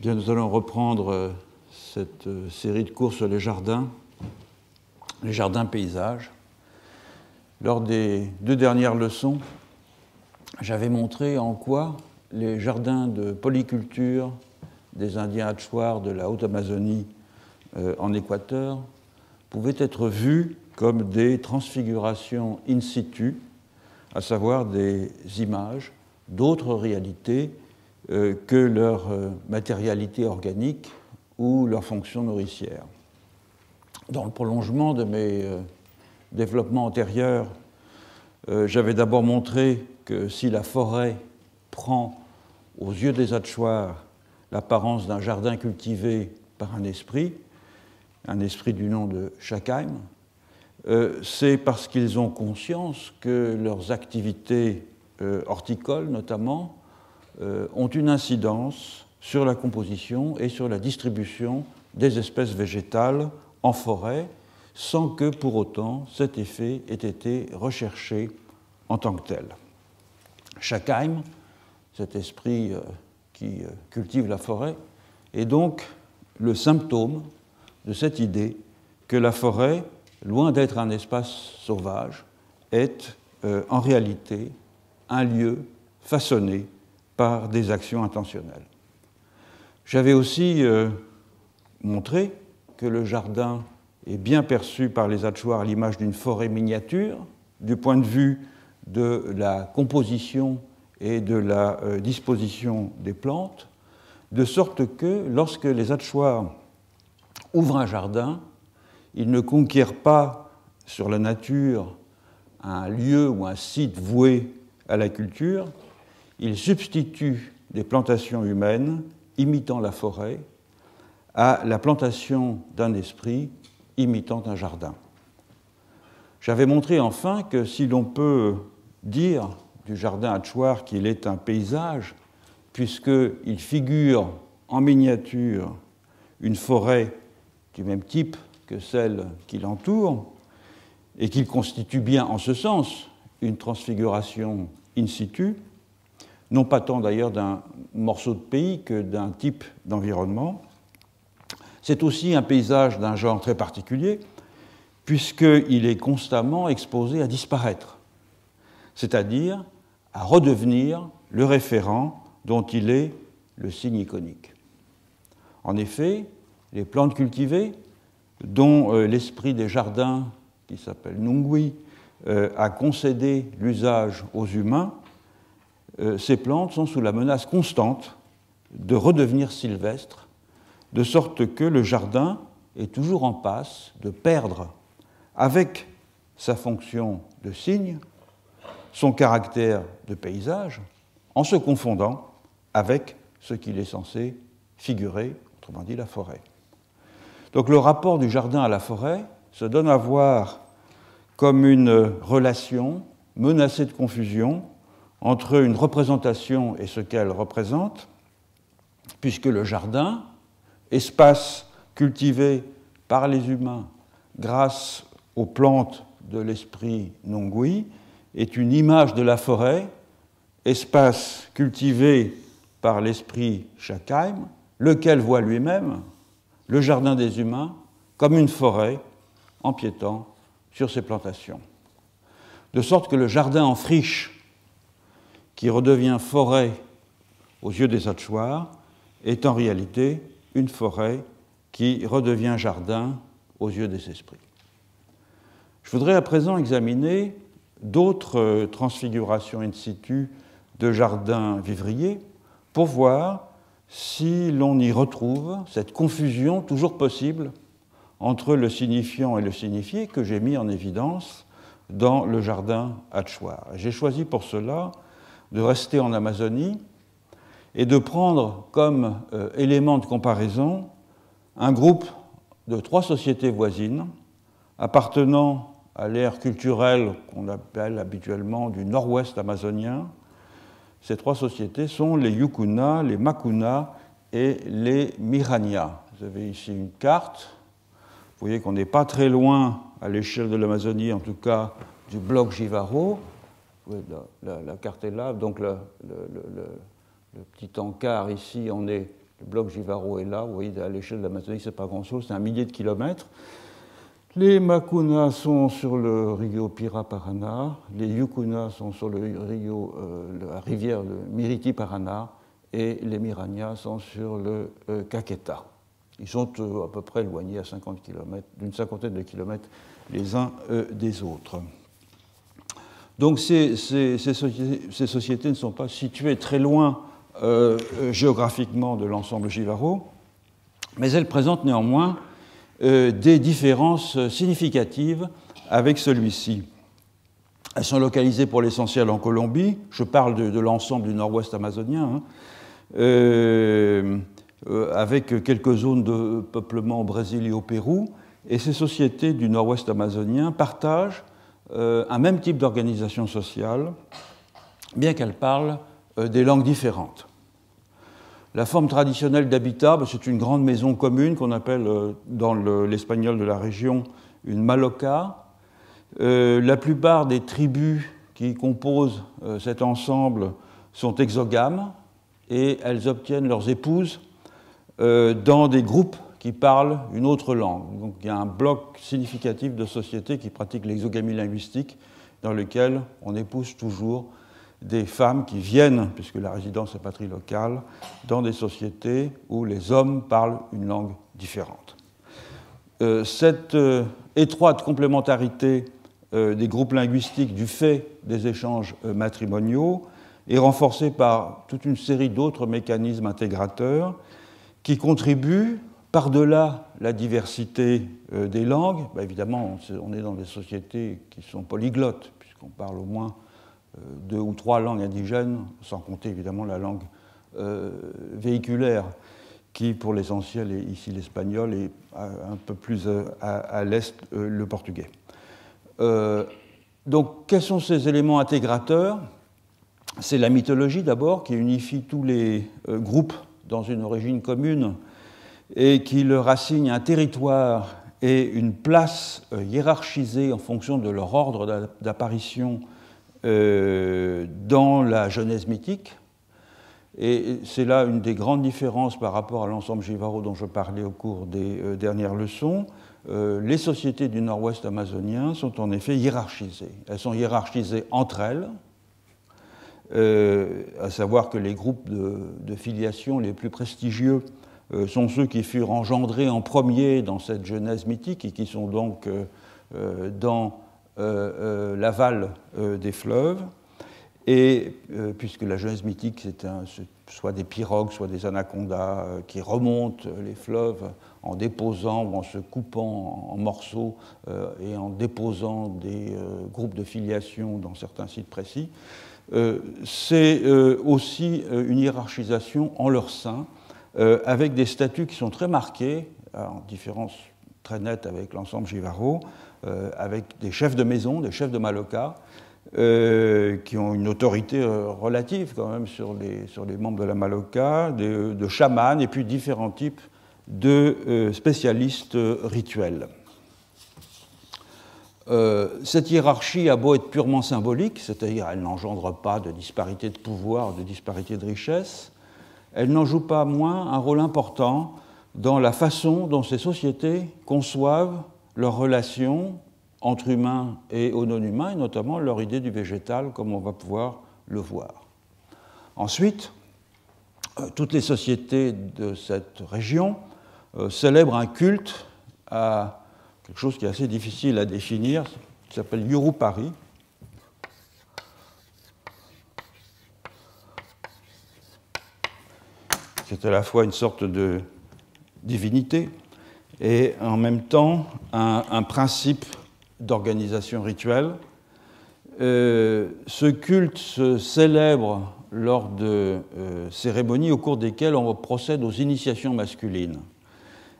Bien, nous allons reprendre cette série de cours sur les jardins paysages. Lors des 2 dernières leçons, j'avais montré en quoi les jardins de polyculture des Indiens Achuar de la Haute-Amazonie en Équateur pouvaient être vus comme des transfigurations in situ, à savoir des images d'autres réalités que leur matérialité organique ou leur fonction nourricière. Dans le prolongement de mes développements antérieurs, j'avais d'abord montré que si la forêt prend aux yeux des Achuar l'apparence d'un jardin cultivé par un esprit du nom de Shakheim, c'est parce qu'ils ont conscience que leurs activités horticoles, notamment, ont une incidence sur la composition et sur la distribution des espèces végétales en forêt, sans que pour autant cet effet ait été recherché en tant que tel. Shakheim, cet esprit qui cultive la forêt, est donc le symptôme de cette idée que la forêt, loin d'être un espace sauvage, est en réalité un lieu façonné par des actions intentionnelles. J'avais aussi montré que le jardin est bien perçu par les Achuar à l'image d'une forêt miniature, du point de vue de la composition et de la disposition des plantes, de sorte que lorsque les Achuar ouvrent un jardin, ils ne conquièrent pas sur la nature un lieu ou un site voué à la culture, ils substituent des plantations humaines imitant la forêt à la plantation d'un esprit imitant un jardin. J'avais montré enfin que si l'on peut dire du jardin Achuar qu'il est un paysage, puisqu'il figure en miniature une forêt du même type que celle qui l'entoure, et qu'il constitue bien en ce sens une transfiguration in situ, non pas tant d'ailleurs d'un morceau de pays que d'un type d'environnement. C'est aussi un paysage d'un genre très particulier, puisqu'il est constamment exposé à disparaître, c'est-à-dire à redevenir le référent dont il est le signe iconique. En effet, les plantes cultivées, dont l'esprit des jardins, qui s'appelle Nungui, a concédé l'usage aux humains, ces plantes sont sous la menace constante de redevenir sylvestres, de sorte que le jardin est toujours en passe de perdre, avec sa fonction de signe, son caractère de paysage, en se confondant avec ce qu'il est censé figurer, autrement dit la forêt. Donc le rapport du jardin à la forêt se donne à voir comme une relation menacée de confusion entre une représentation et ce qu'elle représente, puisque le jardin, espace cultivé par les humains grâce aux plantes de l'esprit Nungui, est une image de la forêt, espace cultivé par l'esprit Shakheim, lequel voit lui-même le jardin des humains comme une forêt empiétant sur ses plantations. De sorte que le jardin en friche, qui redevient forêt aux yeux des Achuar, est en réalité une forêt qui redevient jardin aux yeux des esprits. Je voudrais à présent examiner d'autres transfigurations in situ de jardins vivriers pour voir si l'on y retrouve cette confusion toujours possible entre le signifiant et le signifié que j'ai mis en évidence dans le jardin Achuar. J'ai choisi pour cela de rester en Amazonie et de prendre comme élément de comparaison un groupe de 3 sociétés voisines appartenant à l'ère culturelle qu'on appelle habituellement du nord-ouest amazonien. Ces 3 sociétés sont les Yukuna, les Makuna et les Miranya. Vous avez ici une carte. Vous voyez qu'on n'est pas très loin, à l'échelle de l'Amazonie en tout cas, du bloc Jivaro. La carte est là, donc le petit encart ici, on est Le bloc Jivaro est là, vous voyez, à l'échelle de l'Amazonie, c'est pas grand-chose, c'est un millier de kilomètres. Les Macunas sont sur le Rio Pira-Paraná, les Yucunas sont sur la rivière de Miriti-Paraná, et les Miranias sont sur le Caquetá. Ils sont à peu près éloignés à 50 km, d'une cinquantaine de kilomètres les uns des autres. Donc ces sociétés ne sont pas situées très loin géographiquement de l'ensemble Jivaro, mais elles présentent néanmoins des différences significatives avec celui-ci. Elles sont localisées pour l'essentiel en Colombie, je parle de l'ensemble du nord-ouest amazonien, avec quelques zones de peuplement au Brésil et au Pérou, et ces sociétés du nord-ouest amazonien partagent un même type d'organisation sociale, bien qu'elles parlent des langues différentes. La forme traditionnelle d'habitat, c'est une grande maison commune qu'on appelle dans l'espagnol de la région une maloca. La plupart des tribus qui composent cet ensemble sont exogames et elles obtiennent leurs épouses dans des groupes qui parlent une autre langue. Donc il y a un bloc significatif de sociétés qui pratiquent l'exogamie linguistique dans lequel on épouse toujours des femmes qui viennent, puisque la résidence est patrie locale, dans des sociétés où les hommes parlent une langue différente. Cette étroite complémentarité des groupes linguistiques du fait des échanges matrimoniaux est renforcée par toute une série d'autres mécanismes intégrateurs qui contribuent, par-delà la diversité des langues, évidemment on est dans des sociétés qui sont polyglottes, puisqu'on parle au moins 2 ou 3 langues indigènes, sans compter évidemment la langue véhiculaire, qui pour l'essentiel est ici l'espagnol et un peu plus à l'est le portugais. Donc quels sont ces éléments intégrateurs? C'est la mythologie d'abord, qui unifie tous les groupes dans une origine commune et qui leur assigne un territoire et une place hiérarchisée en fonction de leur ordre d'apparition dans la Genèse mythique. Et c'est là une des grandes différences par rapport à l'ensemble Jivaro dont je parlais au cours des dernières leçons. Les sociétés du nord-ouest amazonien sont en effet hiérarchisées. Elles sont hiérarchisées entre elles, à savoir que les groupes de filiation les plus prestigieux sont ceux qui furent engendrés en premier dans cette Genèse mythique et qui sont donc dans l'aval des fleuves. Et puisque la Genèse mythique, c'est soit des pirogues, soit des anacondas qui remontent les fleuves en déposant ou en se coupant en morceaux et en déposant des groupes de filiation dans certains sites précis, c'est aussi une hiérarchisation en leur sein, avec des statuts qui sont très marqués, en différence très nette avec l'ensemble Jivaro, avec des chefs de maison, des chefs de maloca, qui ont une autorité relative quand même sur les membres de la maloca, de chamans et puis différents types de spécialistes rituels. Cette hiérarchie a beau être purement symbolique, c'est-à-dire elle n'engendre pas de disparité de pouvoir, de disparité de richesse, elle n'en joue pas moins un rôle important dans la façon dont ces sociétés conçoivent leurs relations entre humains et non-humains, et notamment leur idée du végétal, comme on va pouvoir le voir. Ensuite, toutes les sociétés de cette région célèbrent un culte à quelque chose qui est assez difficile à définir, qui s'appelle Yurupari. C'est à la fois une sorte de divinité et en même temps un principe d'organisation rituelle. Ce culte se célèbre lors de cérémonies au cours desquelles on procède aux initiations masculines.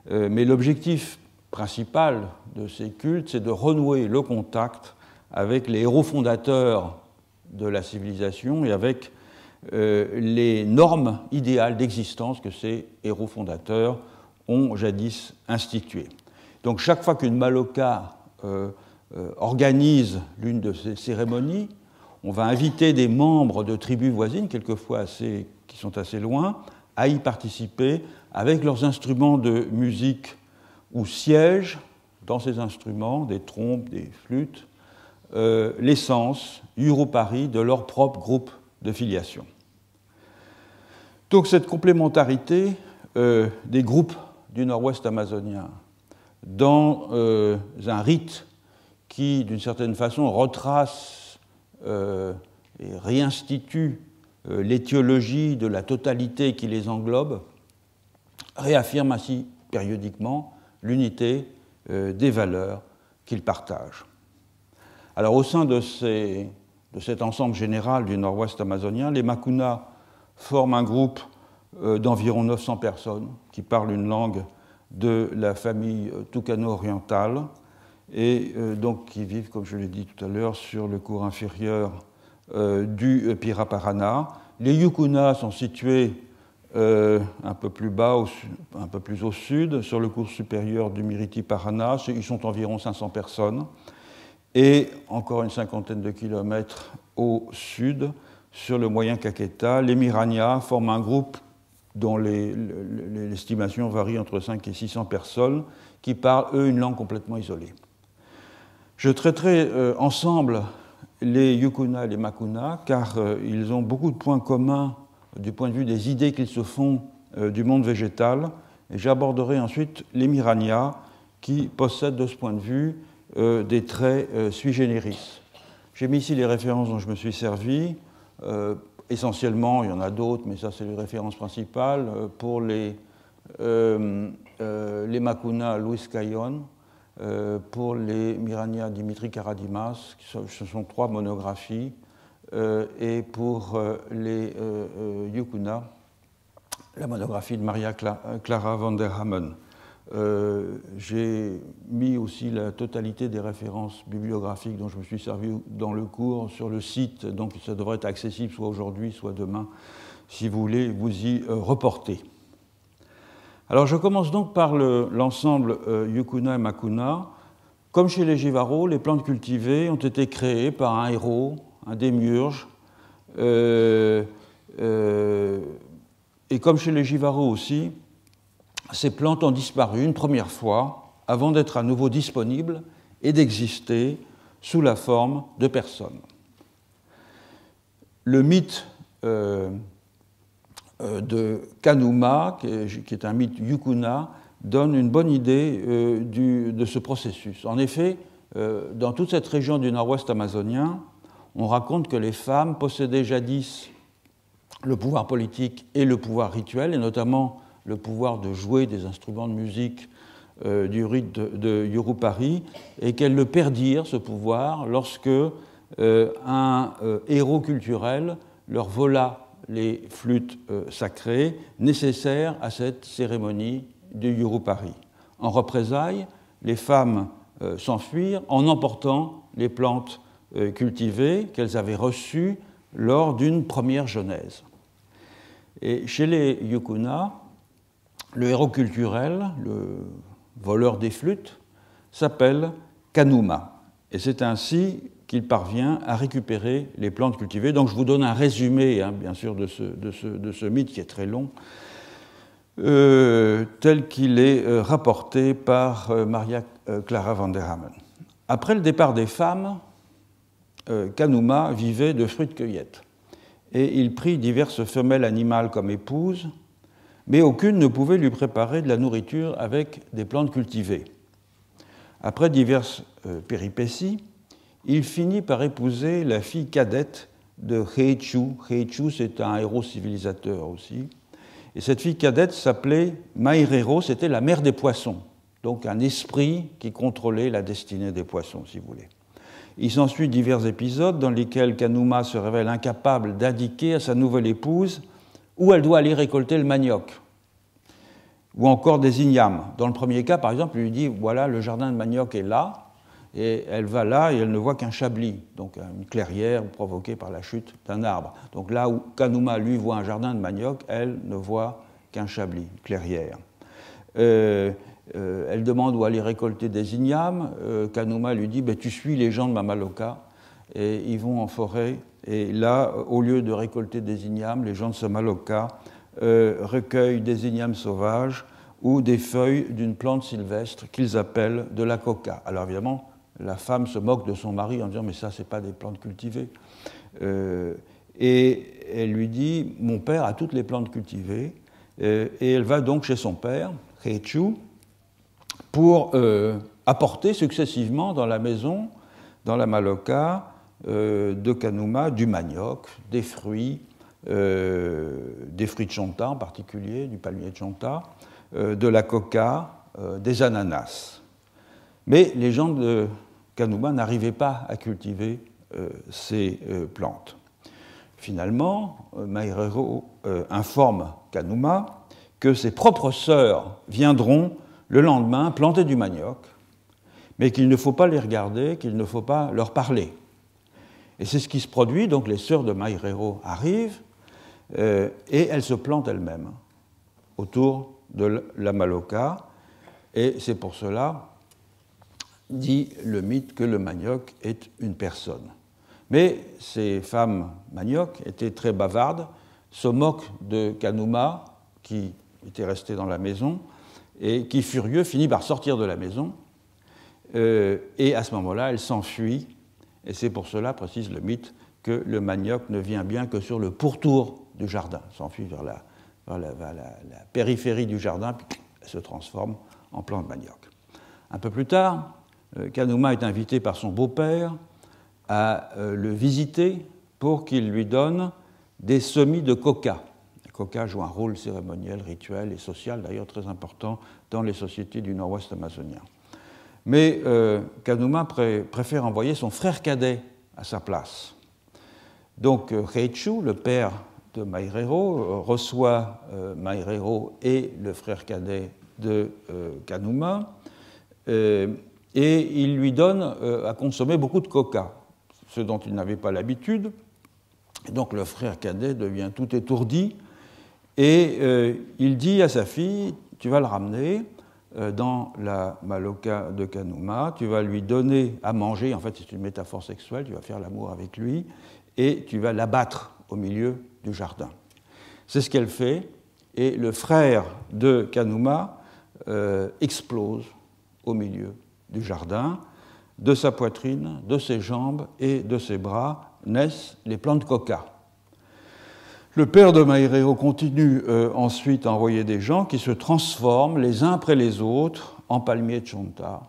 Mais l'objectif principal de ces cultes, c'est de renouer le contact avec les héros fondateurs de la civilisation et avec les normes idéales d'existence que ces héros fondateurs ont jadis instituées. Donc chaque fois qu'une maloca organise l'une de ces cérémonies, on va inviter des membres de tribus voisines, quelquefois qui sont assez loin, à y participer avec leurs instruments de musique ou siègent dans ces instruments, des trompes, des flûtes, l'essence Yurupari de leur propre groupe de filiation. Donc cette complémentarité des groupes du nord-ouest amazonien dans un rite qui, d'une certaine façon, retrace et réinstitue l'étiologie de la totalité qui les englobe, réaffirme ainsi périodiquement l'unité des valeurs qu'ils partagent. Alors, au sein de cet ensemble général du nord-ouest amazonien, les Macunas forment un groupe d'environ 900 personnes qui parlent une langue de la famille tucano-orientale et donc qui vivent, comme je l'ai dit tout à l'heure, sur le cours inférieur du Piraparaná. Les Yucunas sont situés un peu plus bas, un peu plus au sud, sur le cours supérieur du Miriti-Paraná. Ils sont environ 500 personnes. Et encore une cinquantaine de kilomètres au sud, sur le moyen Caqueta, les Miranya forment un groupe dont l'estimation varie entre 5 et 600 personnes, qui parlent, eux, une langue complètement isolée. Je traiterai ensemble les Yukuna et les Makuna, car ils ont beaucoup de points communs du point de vue des idées qu'ils se font du monde végétal, et j'aborderai ensuite les Miranya, qui possèdent de ce point de vue des traits sui generis. J'ai mis ici les références dont je me suis servi. Essentiellement, il y en a d'autres, mais ça, c'est les références principales. Pour les Makuna, Luis Caillon. Pour les Miranya, Dimitri Karadimas. Ce sont 3 monographies. Et pour les Yukuna, la monographie de Maria Clara van der Hammen. J'ai mis aussi la totalité des références bibliographiques dont je me suis servi dans le cours sur le site, donc ça devrait être accessible soit aujourd'hui, soit demain, si vous voulez vous y reporter. Alors je commence donc par l'ensemble Yukuna et Makuna. Comme chez les Jivaro, les plantes cultivées ont été créées par un héros, un démiurge, et comme chez les Jivaro aussi, ces plantes ont disparu une première fois avant d'être à nouveau disponibles et d'exister sous la forme de personnes. Le mythe de Kanuma, qui est un mythe Yukuna, donne une bonne idée de ce processus. En effet, dans toute cette région du nord-ouest amazonien, on raconte que les femmes possédaient jadis le pouvoir politique et le pouvoir rituel, et notamment le pouvoir de jouer des instruments de musique du rite de Yurupari, et qu'elles le perdirent, ce pouvoir, lorsque un héros culturel leur vola les flûtes sacrées nécessaires à cette cérémonie du Yurupari. En représailles, les femmes s'enfuirent en emportant les plantes cultivées qu'elles avaient reçues lors d'une première genèse. Et chez les Yukuna, le héros culturel, le voleur des flûtes, s'appelle Kanuma. Et c'est ainsi qu'il parvient à récupérer les plantes cultivées. Donc je vous donne un résumé, bien sûr, de ce mythe qui est très long, tel qu'il est rapporté par Maria Clara van der Hammen. Après le départ des femmes, Kanuma vivait de fruits de cueillette. Et il prit diverses femelles animales comme épouses, mais aucune ne pouvait lui préparer de la nourriture avec des plantes cultivées. Après diverses péripéties, il finit par épouser la fille cadette de Heichu. Heichu, c'est un héros civilisateur aussi. Et cette fille cadette s'appelait Mairero, c'était la mère des poissons, donc un esprit qui contrôlait la destinée des poissons, si vous voulez. Il s'ensuit divers épisodes dans lesquels Kanuma se révèle incapable d'indiquer à sa nouvelle épouse où elle doit aller récolter le manioc, ou encore des ignames. Dans le premier cas, par exemple, il lui dit, voilà, le jardin de manioc est là, et elle va là et elle ne voit qu'un chablis, donc une clairière provoquée par la chute d'un arbre. Donc là où Kanuma, lui, voit un jardin de manioc, elle ne voit qu'un chablis, une clairière. Elle demande où aller récolter des ignames. Kanuma lui dit, tu suis les gens de Mamaloka, et ils vont en forêt. Et là, au lieu de récolter des ignames, les gens de Samaloka recueillent des ignames sauvages ou des feuilles d'une plante sylvestre qu'ils appellent de la coca. Alors évidemment, la femme se moque de son mari en disant « mais ça, ce n'est pas des plantes cultivées ». Et elle lui dit « mon père a toutes les plantes cultivées ». Et elle va donc chez son père, Heichu, pour apporter successivement dans la maison, dans la Maloca de Kanuma, du manioc, des fruits de Chonta en particulier, du palmier de Chonta, de la coca, des ananas. Mais les gens de Kanuma n'arrivaient pas à cultiver ces plantes. Finalement, Mairero informe Kanuma que ses propres sœurs viendront le lendemain planter du manioc, mais qu'il ne faut pas les regarder, qu'il ne faut pas leur parler. Et c'est ce qui se produit, donc les sœurs de Mairero arrivent, et elles se plantent elles-mêmes autour de la Maloca, et c'est pour cela, dit le mythe, que le manioc est une personne. Mais ces femmes manioc étaient très bavardes, se moquent de Kanuma, qui était resté dans la maison, et qui, furieux, finit par sortir de la maison, et à ce moment-là, elle s'enfuit, et c'est pour cela, précise le mythe, que le manioc ne vient bien que sur le pourtour du jardin, s'enfuit vers la périphérie du jardin, puis elle se transforme en plante manioc. Un peu plus tard, Kanuma est invité par son beau-père à le visiter pour qu'il lui donne des semis de coca. Le coca joue un rôle cérémoniel, rituel et social, d'ailleurs très important dans les sociétés du nord-ouest amazonien. Mais Kanuma préfère envoyer son frère cadet à sa place. Donc Heichu, le père de Mairero, reçoit Mairero et le frère cadet de Kanuma, et il lui donne à consommer beaucoup de coca, ce dont il n'avait pas l'habitude. Donc le frère cadet devient tout étourdi, et il dit à sa fille, tu vas le ramener dans la Maloca de Kanuma, tu vas lui donner à manger, en fait c'est une métaphore sexuelle, tu vas faire l'amour avec lui, et tu vas l'abattre au milieu du jardin. C'est ce qu'elle fait, et le frère de Kanuma explose au milieu du jardin. De sa poitrine, de ses jambes et de ses bras naissent les plantes coca. Le père de Mairero continue ensuite à envoyer des gens qui se transforment les uns après les autres en palmiers de Chonta,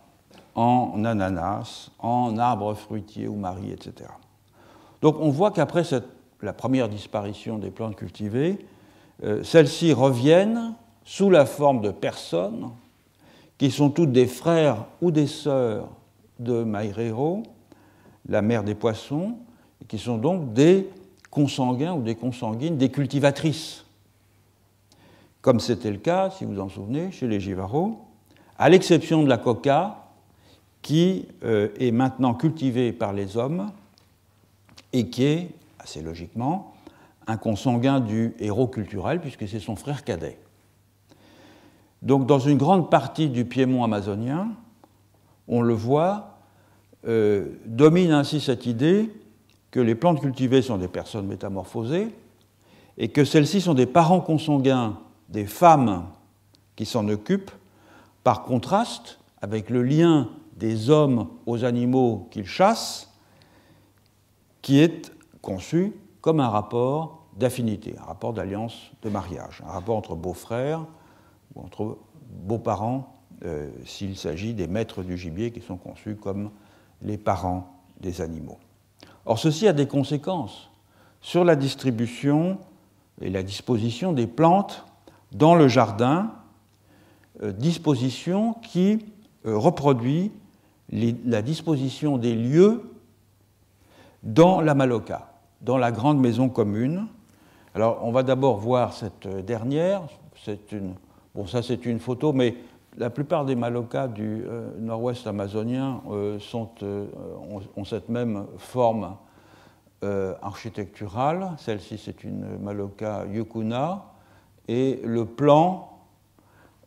en ananas, en arbres fruitiers ou maris, etc. Donc on voit qu'après la première disparition des plantes cultivées, celles-ci reviennent sous la forme de personnes qui sont toutes des frères ou des sœurs de Mairero, la mère des poissons, et qui sont donc des consanguins ou des consanguines, des cultivatrices, comme c'était le cas, si vous en souvenez, chez les Jivaro, à l'exception de la coca, qui est maintenant cultivée par les hommes et qui est, assez logiquement, un consanguin du héros culturel, puisque c'est son frère cadet. Donc, dans une grande partie du Piémont amazonien, on le voit, domine ainsi cette idée que les plantes cultivées sont des personnes métamorphosées et que celles-ci sont des parents consanguins des femmes qui s'en occupent, par contraste avec le lien des hommes aux animaux qu'ils chassent, qui est conçu comme un rapport d'affinité, un rapport d'alliance de mariage, un rapport entre beaux-frères ou entre beaux-parents, s'il s'agit des maîtres du gibier qui sont conçus comme les parents des animaux. Or, ceci a des conséquences sur la distribution et la disposition des plantes dans le jardin, disposition qui reproduit la disposition des lieux dans la Maloca, dans la grande maison commune. Alors, on va d'abord voir cette dernière. Ça, c'est une photo, mais la plupart des Malocas du nord-ouest amazonien ont cette même forme architecturale. Celle-ci, c'est une Maloca Yucuna. Et le plan,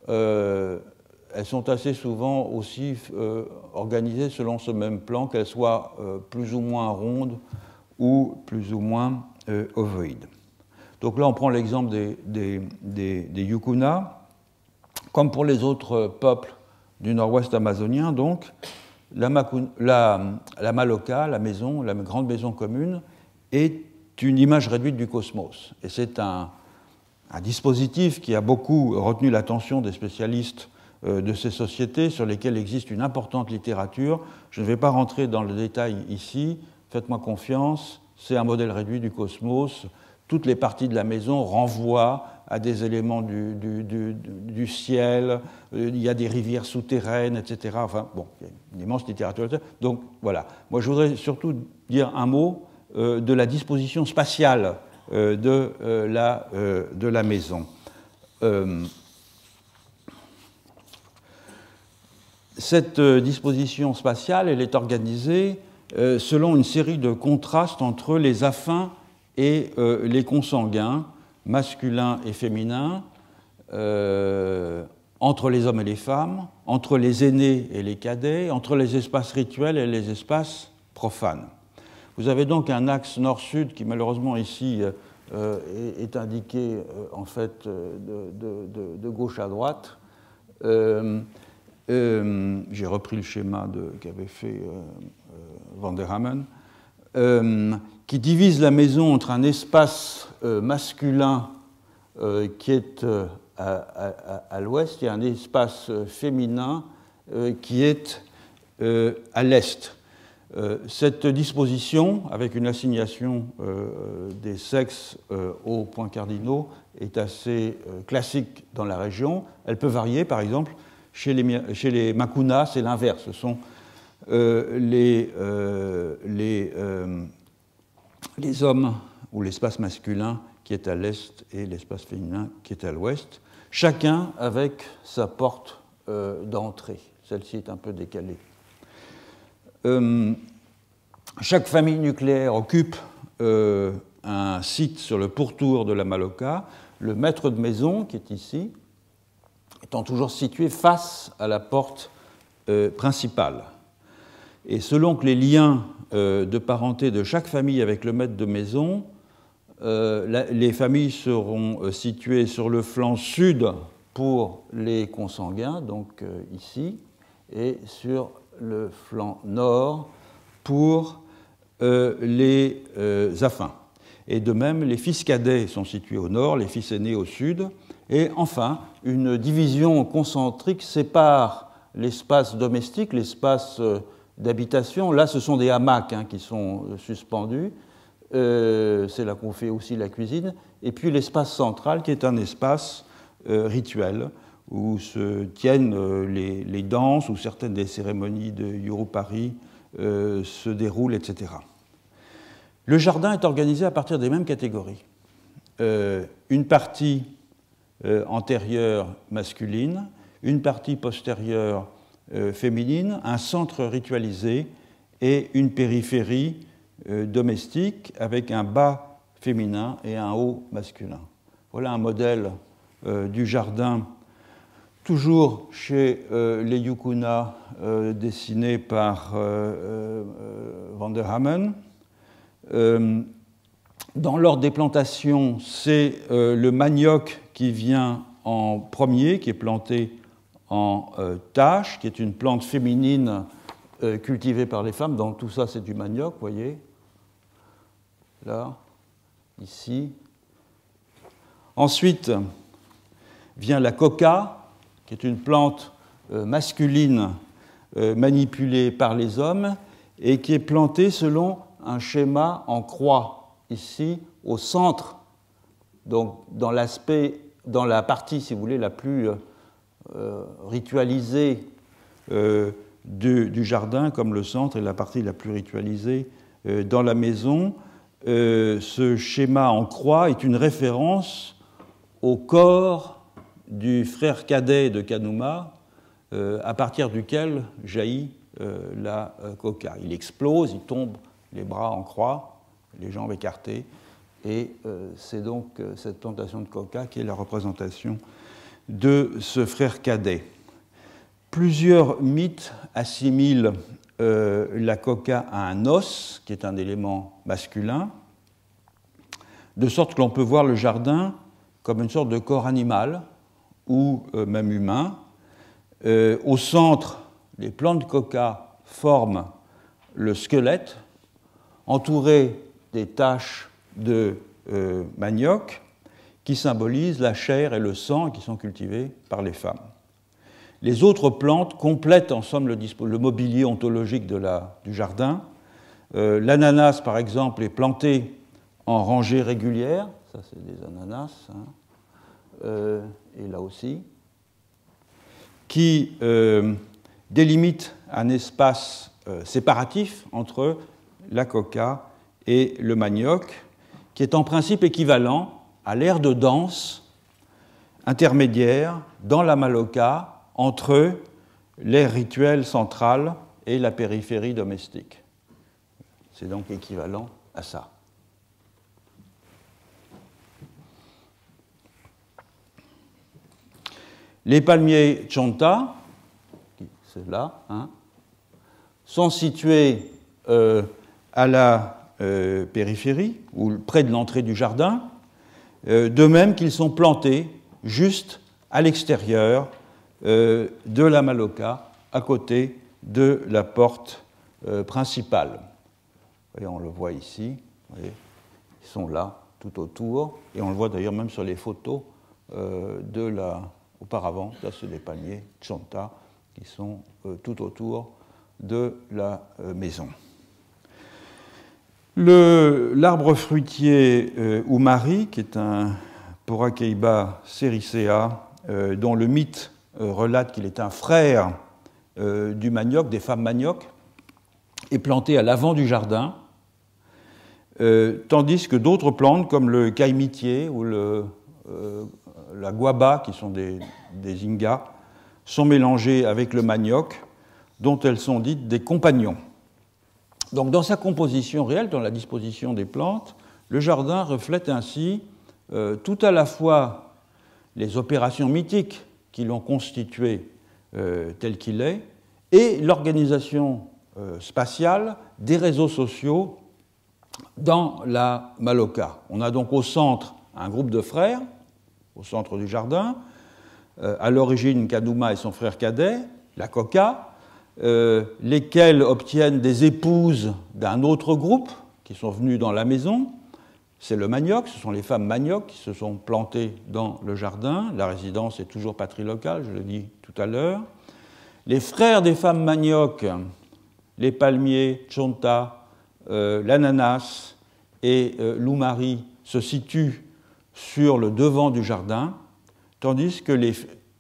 elles sont assez souvent aussi organisées selon ce même plan, qu'elles soient plus ou moins rondes ou plus ou moins ovoïdes. Donc là, on prend l'exemple des Yukuna. Comme pour les autres peuples du nord-ouest amazonien, donc, la Maloca, la maison, la grande maison commune, est une image réduite du cosmos. Et c'est un dispositif qui a beaucoup retenu l'attention des spécialistes de ces sociétés, sur lesquelles existe une importante littérature. Je ne vais pas rentrer dans le détail ici, faites-moi confiance, c'est un modèle réduit du cosmos. Toutes les parties de la maison renvoient à des éléments du ciel, il y a des rivières souterraines, etc. Enfin, bon, il y a une immense littérature. Donc, voilà. Moi, je voudrais surtout dire un mot de la disposition spatiale de la maison. Cette disposition spatiale, elle est organisée selon une série de contrastes entre les affins et les consanguins, masculins et féminins, entre les hommes et les femmes, entre les aînés et les cadets, entre les espaces rituels et les espaces profanes. Vous avez donc un axe nord-sud qui, malheureusement, ici, est indiqué en fait de gauche à droite. J'ai repris le schéma qu'avait fait Van der Hamen, qui divise la maison entre un espace masculin qui est à l'ouest et un espace féminin qui est à l'est. Cette disposition, avec une assignation des sexes aux points cardinaux, est assez classique dans la région. Elle peut varier, par exemple, chez les Makuna, c'est l'inverse. Ce sont les hommes ou l'espace masculin qui est à l'est et l'espace féminin qui est à l'ouest, chacun avec sa porte d'entrée. Celle-ci est un peu décalée. Chaque famille nucléaire occupe un site sur le pourtour de la Maloca. Le maître de maison, qui est ici, étant toujours situé face à la porte principale. Et selon que les liens de parenté de chaque famille avec le maître de maison, les familles seront situées sur le flanc sud pour les consanguins, donc ici, et sur le flanc nord pour les affins. Et de même, les fils cadets sont situés au nord, les fils aînés au sud. Et enfin, une division concentrique sépare l'espace domestique, l'espace d'habitation. Là, ce sont des hamacs qui sont suspendus. C'est là qu'on fait aussi la cuisine. Et puis l'espace central, qui est un espace rituel, où se tiennent les danses, où certaines des cérémonies de Yurupari se déroulent, etc. Le jardin est organisé à partir des mêmes catégories. Une partie antérieure masculine, une partie postérieure féminine, un centre ritualisé et une périphérie domestique avec un bas féminin et un haut masculin. Voilà un modèle du jardin, toujours chez les Yukuna, dessiné par Van der Hamen. Dans l'ordre des plantations, c'est le manioc qui vient en premier, qui est planté en tache, qui est une plante féminine cultivée par les femmes. Donc tout ça, c'est du manioc, vous voyez. Là, ici. Ensuite vient la coca, qui est une plante masculine manipulée par les hommes et qui est plantée selon un schéma en croix, ici, au centre, donc dans la partie, si vous voulez, la plus ritualisée du jardin, comme le centre est la partie la plus ritualisée dans la maison. Ce schéma en croix est une référence au corps du frère cadet de Kanuma, à partir duquel jaillit la coca. Il explose, il tombe les bras en croix, les jambes écartées, et c'est donc cette plantation de coca qui est la représentation de ce frère cadet. Plusieurs mythes assimilent la coca à un os, qui est un élément masculin. de sorte que l'on peut voir le jardin comme une sorte de corps animal ou même humain. Au centre, les plants de coca forment le squelette, entouré des taches de manioc qui symbolisent la chair et le sang qui sont cultivés par les femmes. Les autres plantes complètent en somme le mobilier ontologique du jardin. L'ananas, par exemple, est planté en rangées régulières. Ça, c'est des ananas. Et là aussi. Qui délimite un espace séparatif entre la coca et le manioc, qui est en principe équivalent à l'aire de danse intermédiaire dans la maloca entre l'aire rituelle centrale et la périphérie domestique. C'est donc équivalent à ça. Les palmiers Chonta, c'est là, sont situés à la périphérie, ou près de l'entrée du jardin, de même qu'ils sont plantés juste à l'extérieur de la maloca, à côté de la porte principale. Et on le voit ici, vous voyez, ils sont là, tout autour, et on le voit d'ailleurs même sur les photos auparavant, là c'est des palmiers Chonta qui sont tout autour de la maison. L'arbre fruitier Umari, qui est un Poraceiba sericea, dont le mythe relate qu'il est un frère du manioc, des femmes manioc, est planté à l'avant du jardin, tandis que d'autres plantes comme le caimitier ou la guaba, qui sont des ingas, sont mélangées avec le manioc, dont elles sont dites des compagnons. Donc, dans sa composition réelle, dans la disposition des plantes, le jardin reflète ainsi tout à la fois les opérations mythiques qui l'ont constitué tel qu'il est et l'organisation spatiale des réseaux sociaux dans la maloca. On a donc au centre un groupe de frères, au centre du jardin, à l'origine Kaduma et son frère cadet, la coca, lesquels obtiennent des épouses d'un autre groupe qui sont venus dans la maison. C'est le manioc, ce sont les femmes manioc qui se sont plantées dans le jardin. La résidence est toujours patrilocale, je le dis tout à l'heure. Les frères des femmes manioc, les palmiers, Chonta, l'ananas et l'Umari se situent sur le devant du jardin, tandis que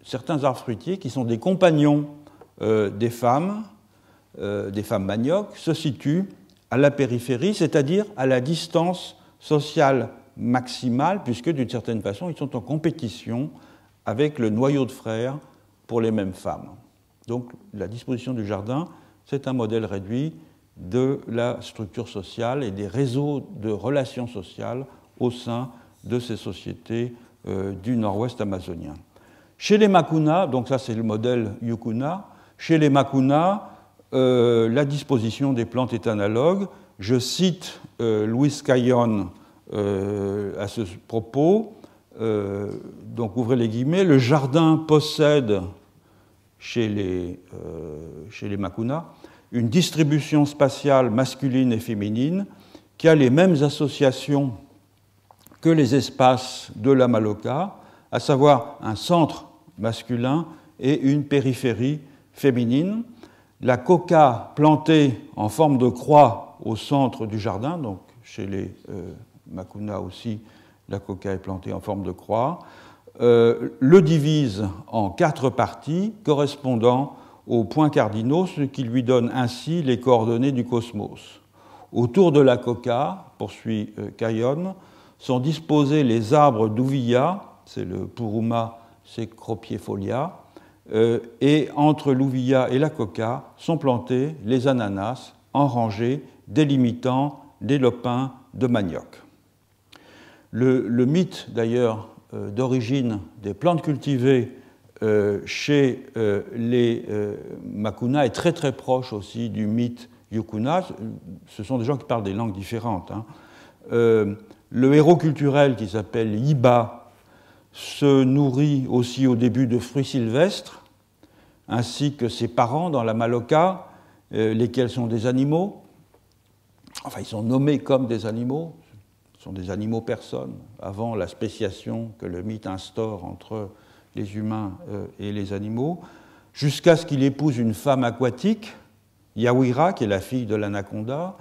certains arbres fruitiers, qui sont des compagnons des femmes manioc, se situent à la périphérie, c'est-à-dire à la distance sociale maximale, puisque d'une certaine façon, ils sont en compétition avec le noyau de frères pour les mêmes femmes. Donc la disposition du jardin, c'est un modèle réduit de la structure sociale et des réseaux de relations sociales au sein de ces sociétés du nord-ouest amazonien. Chez les Makuna, donc ça c'est le modèle Yukuna, chez les Makuna, la disposition des plantes est analogue. Je cite Luis Caillon à ce propos, donc ouvrez les guillemets, le jardin possède chez les Makuna une distribution spatiale masculine et féminine qui a les mêmes associations que les espaces de la maloca, à savoir un centre masculin et une périphérie féminine. La coca plantée en forme de croix au centre du jardin, donc chez les Makuna aussi, la coca est plantée en forme de croix, le divise en 4 parties correspondant aux points cardinaux, ce qui lui donne ainsi les coordonnées du cosmos. Autour de la coca, poursuit Caillon, sont disposés les arbres d'Uvilla, c'est le Puruma secropiefolia, et entre l'Uvilla et la coca sont plantés les ananas en rangées délimitant des lopins de manioc. Le mythe, d'ailleurs, d'origine des plantes cultivées chez les Makuna est très très proche aussi du mythe Yukuna. Ce sont des gens qui parlent des langues différentes. Le héros culturel qui s'appelle Iba se nourrit aussi au début de fruits sylvestres, ainsi que ses parents dans la Maloca, lesquels sont des animaux. Enfin, ils sont nommés comme des animaux, ce sont des animaux personnes, avant la spéciation que le mythe instaure entre les humains et les animaux, jusqu'à ce qu'il épouse une femme aquatique, Yawira, qui est la fille de l'anaconda,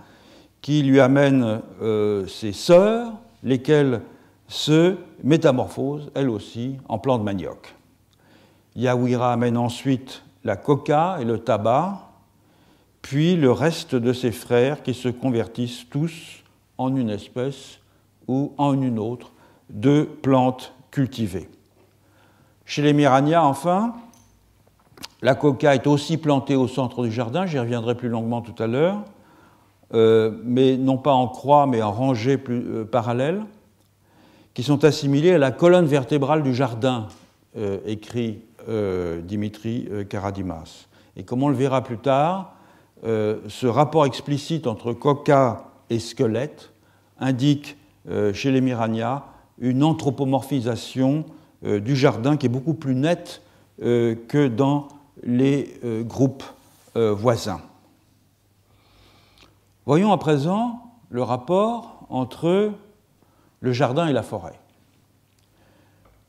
qui lui amène ses sœurs, lesquelles se métamorphosent, elles aussi, en plants de manioc. Yawira amène ensuite la coca et le tabac, puis le reste de ses frères qui se convertissent tous en une espèce ou en une autre de plantes cultivées. Chez les Mirania, enfin, la coca est aussi plantée au centre du jardin, j'y reviendrai plus longuement tout à l'heure, mais non pas en croix, mais en rangées parallèles, qui sont assimilées à la colonne vertébrale du jardin, écrit Dimitri Karadimas. Et comme on le verra plus tard, ce rapport explicite entre coca et squelette indique chez les Mirania une anthropomorphisation du jardin qui est beaucoup plus nette que dans les groupes voisins. Voyons à présent le rapport entre le jardin et la forêt.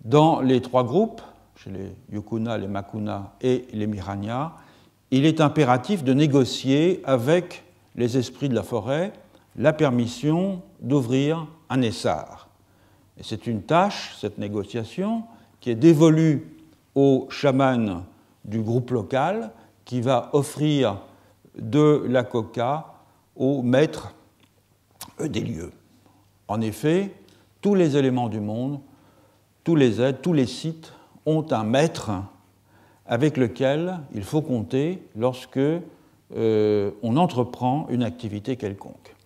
Dans les trois groupes, chez les Yukuna, les Makuna et les Mirania, il est impératif de négocier avec les esprits de la forêt la permission d'ouvrir un essar. Et c'est une tâche, cette négociation, qui est dévolue au chaman du groupe local qui va offrir de la coca au maître des lieux. En effet, tous les éléments du monde, tous les êtres, tous les sites ont un maître avec lequel il faut compter lorsque on entreprend une activité quelconque.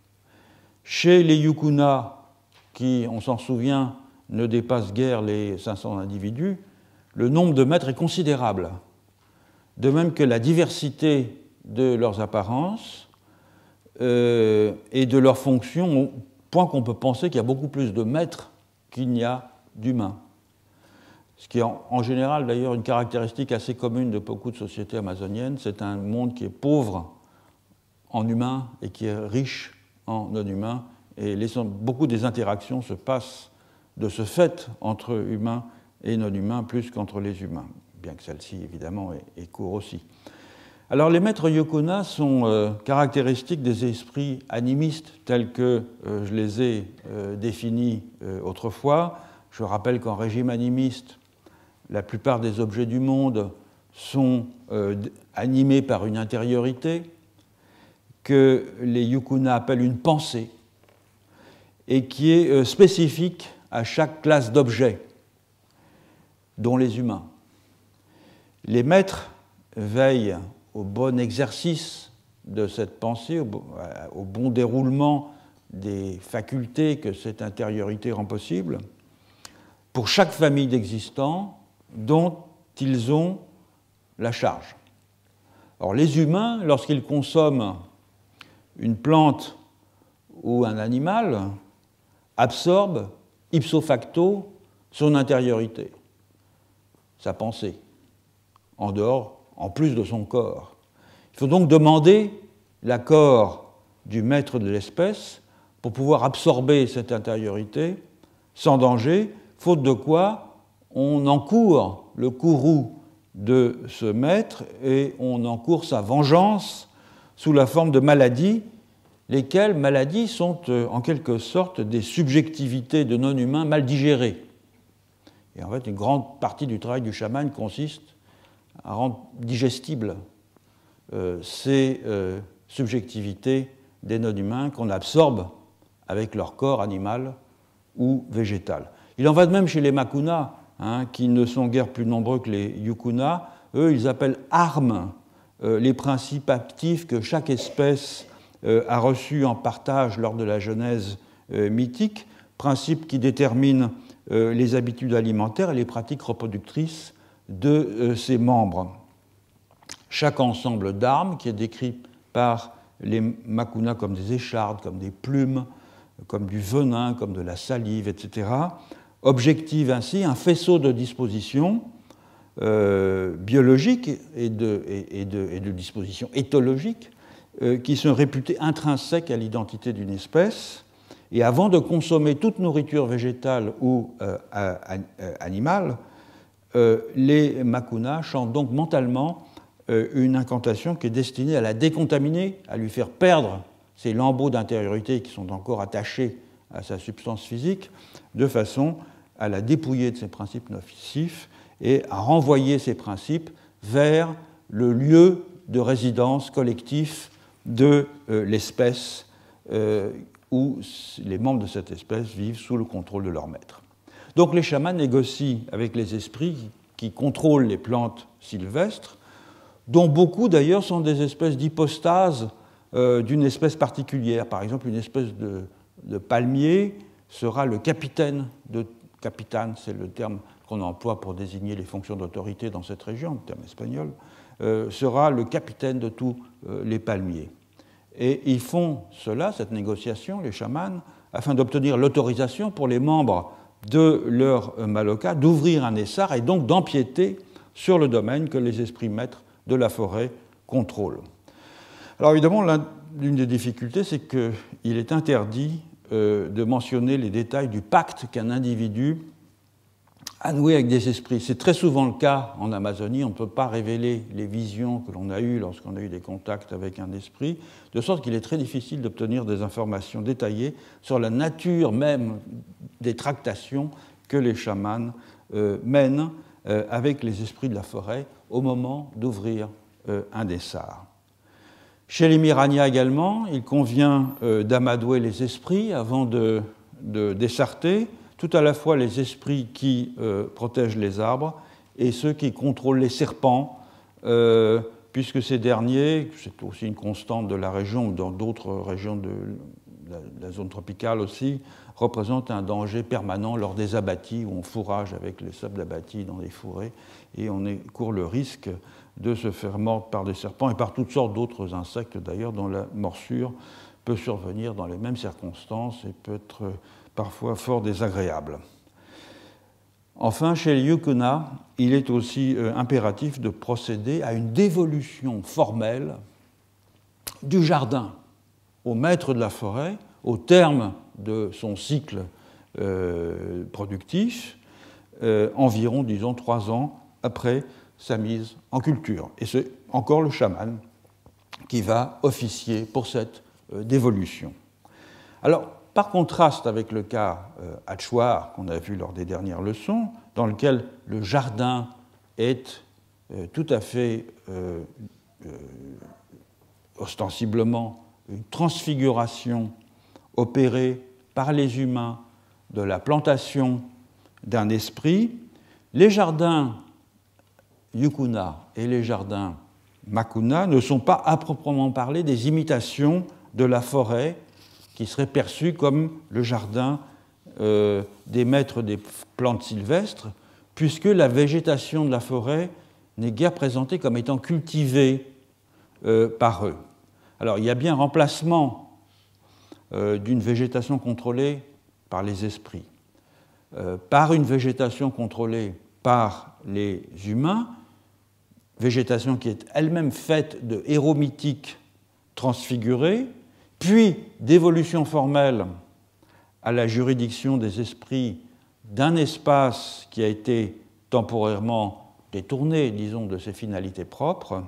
Chez les Yukuna, qui, on s'en souvient, ne dépassent guère les 500 individus, le nombre de maîtres est considérable, de même que la diversité de leurs apparences et de leurs fonctions, au point qu'on peut penser qu'il y a beaucoup plus de maîtres qu'il n'y a d'humains. Ce qui est en général d'ailleurs une caractéristique assez commune de beaucoup de sociétés amazoniennes, c'est un monde qui est pauvre en humains et qui est riche en non-humains, et beaucoup des interactions se passent de ce fait entre humains et non-humains plus qu'entre les humains, bien que celle-ci évidemment est court aussi. Alors les maîtres Yukuna sont caractéristiques des esprits animistes tels que je les ai définis autrefois. Je rappelle qu'en régime animiste, la plupart des objets du monde sont animés par une intériorité que les Yukuna appellent une pensée et qui est spécifique à chaque classe d'objets, dont les humains. Les maîtres veillent au bon exercice de cette pensée, au bon déroulement des facultés que cette intériorité rend possible, pour chaque famille d'existants dont ils ont la charge. Or, les humains, lorsqu'ils consomment une plante ou un animal, absorbent ipso facto son intériorité, sa pensée, en plus de son corps. Il faut donc demander l'accord du maître de l'espèce pour pouvoir absorber cette intériorité sans danger, faute de quoi on encourt le courroux de ce maître et on encourt sa vengeance sous la forme de maladies, lesquelles maladies sont en quelque sorte des subjectivités de non-humains mal digérées. Et en fait, une grande partie du travail du chaman consiste à rendre digestibles ces subjectivités des non-humains qu'on absorbe avec leur corps animal ou végétal. Il en va de même chez les Makuna, qui ne sont guère plus nombreux que les Yukuna. Eux, ils appellent armes les principes actifs que chaque espèce a reçus en partage lors de la genèse mythique, principes qui déterminent les habitudes alimentaires et les pratiques reproductrices de ses membres. Chaque ensemble d'armes, qui est décrit par les Makuna comme des échardes, comme des plumes, comme du venin, comme de la salive, etc., objective ainsi un faisceau de dispositions biologiques et de dispositions éthologiques qui sont réputées intrinsèques à l'identité d'une espèce. Et avant de consommer toute nourriture végétale ou animale, les macunas chantent donc mentalement une incantation qui est destinée à la décontaminer, à lui faire perdre ces lambeaux d'intériorité qui sont encore attachés à sa substance physique, de façon à la dépouiller de ses principes nocifs et à renvoyer ces principes vers le lieu de résidence collectif de l'espèce où les membres de cette espèce vivent sous le contrôle de leur maître. Donc les chamans négocient avec les esprits qui contrôlent les plantes sylvestres, dont beaucoup d'ailleurs sont des espèces d'hypostase d'une espèce particulière. Par exemple, une espèce de palmier sera le capitaine de... Capitane, c'est le terme qu'on emploie pour désigner les fonctions d'autorité dans cette région, le terme espagnol, sera le capitaine de tous les palmiers. Et ils font cela, cette négociation, les chamans, afin d'obtenir l'autorisation pour les membres de leur maloka d'ouvrir un essar et donc d'empiéter sur le domaine que les esprits maîtres de la forêt contrôlent. Alors évidemment, l'une des difficultés, c'est qu'il est interdit de mentionner les détails du pacte qu'un individu a noué avec des esprits. C'est très souvent le cas en Amazonie, on ne peut pas révéler les visions que l'on a eues lorsqu'on a eu des contacts avec un esprit, de sorte qu'il est très difficile d'obtenir des informations détaillées sur la nature même des tractations que les chamans mènent avec les esprits de la forêt au moment d'ouvrir un dessar. Chez les Mirania également, il convient d'amadouer les esprits avant de dessarter, tout à la fois les esprits qui protègent les arbres et ceux qui contrôlent les serpents, puisque ces derniers, c'est aussi une constante de la région ou dans d'autres régions de la zone tropicale aussi, représentent un danger permanent lors des abattis où on fourrage avec les sables d'abattis dans les fourrés et on court le risque de se faire mordre par des serpents et par toutes sortes d'autres insectes d'ailleurs dont la morsure peut survenir dans les mêmes circonstances et peut être parfois fort désagréable. Enfin, chez les Yukuna, il est aussi impératif de procéder à une dévolution formelle du jardin au maître de la forêt au terme de son cycle productif, environ, disons, 3 ans après sa mise en culture. Et c'est encore le chaman qui va officier pour cette dévolution. Alors, par contraste avec le cas Hatchoir qu'on a vu lors des dernières leçons, dans lequel le jardin est tout à fait ostensiblement une transfiguration opérée par les humains de la plantation d'un esprit, les jardins Yukuna et les jardins Makuna ne sont pas à proprement parler des imitations de la forêt qui serait perçue comme le jardin des maîtres des plantes sylvestres, puisque la végétation de la forêt n'est guère présentée comme étant cultivée par eux. Alors il y a bien remplacement d'une végétation contrôlée par les esprits, par une végétation contrôlée par les humains, végétation qui est elle-même faite de héros mythiques transfigurés, puis d'évolution formelle à la juridiction des esprits d'un espace qui a été temporairement détourné, disons, de ses finalités propres,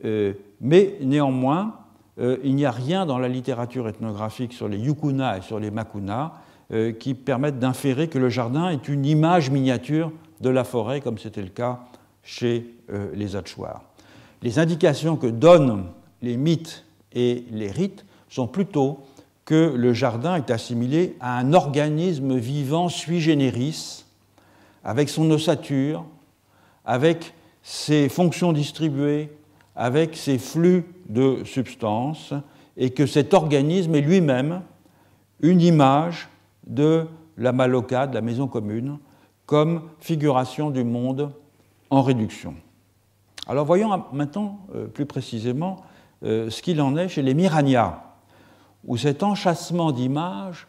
mais néanmoins, il n'y a rien dans la littérature ethnographique sur les Yukuna et sur les Makuna qui permettent d'inférer que le jardin est une image miniature de la forêt, comme c'était le cas chez les Hatchoirs. Les indications que donnent les mythes et les rites sont plutôt que le jardin est assimilé à un organisme vivant sui generis, avec son ossature, avec ses fonctions distribuées, avec ses flux de substances, et que cet organisme est lui-même une image de la Maloka, de la maison commune, comme figuration du monde en réduction. Alors voyons maintenant plus précisément ce qu'il en est chez les Mirania, où cet enchâssement d'images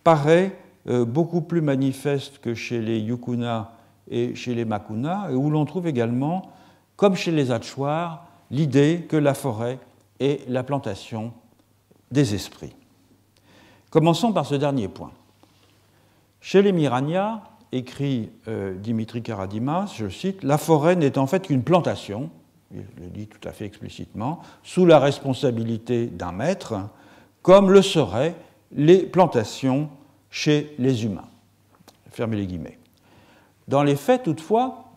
paraît beaucoup plus manifeste que chez les Yukuna et chez les Makuna, et où l'on trouve également, comme chez les Achuar, l'idée que la forêt est la plantation des esprits. Commençons par ce dernier point. Chez les Miranya, écrit Dimitri Karadimas, je cite, « La forêt n'est en fait qu'une plantation, il le dit tout à fait explicitement, sous la responsabilité d'un maître, comme le seraient les plantations chez les humains. » Fermez les guillemets. Dans les faits, toutefois,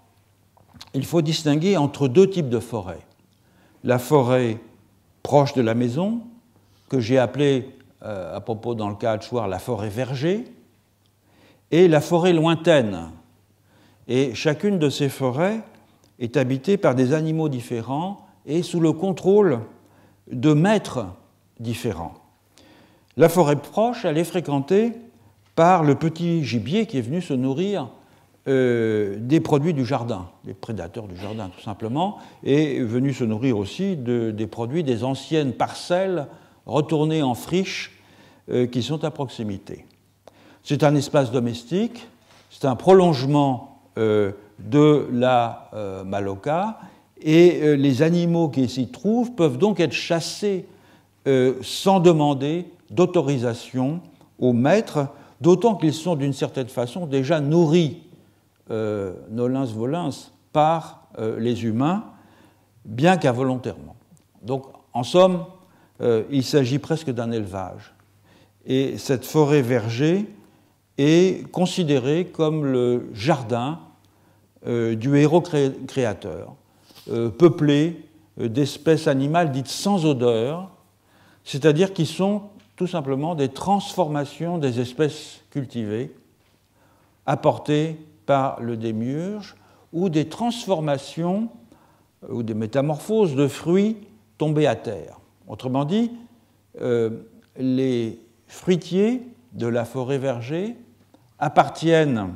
il faut distinguer entre deux types de forêts. La forêt proche de la maison, que j'ai appelée, à propos dans le cas Achuar, la forêt verger, et la forêt lointaine. Et chacune de ces forêts est habitée par des animaux différents et sous le contrôle de maîtres différents. La forêt proche, elle est fréquentée par le petit gibier qui est venu se nourrir des produits du jardin, des prédateurs du jardin tout simplement, et venu se nourrir aussi des produits des anciennes parcelles retournées en friche qui sont à proximité. C'est un espace domestique, c'est un prolongement de la Maloka, et les animaux qui s'y trouvent peuvent donc être chassés sans demander d'autorisation au maître, d'autant qu'ils sont d'une certaine façon déjà nourris nolens volens par les humains, bien qu'involontairement. Donc, en somme, il s'agit presque d'un élevage. Et cette forêt verger est considérée comme le jardin du héros créateur, peuplé d'espèces animales dites sans odeur, c'est-à-dire qui sont tout simplement des transformations des espèces cultivées apportées par le démiurge, ou des transformations ou des métamorphoses de fruits tombés à terre. Autrement dit, les fruitiers de la forêt verger appartiennent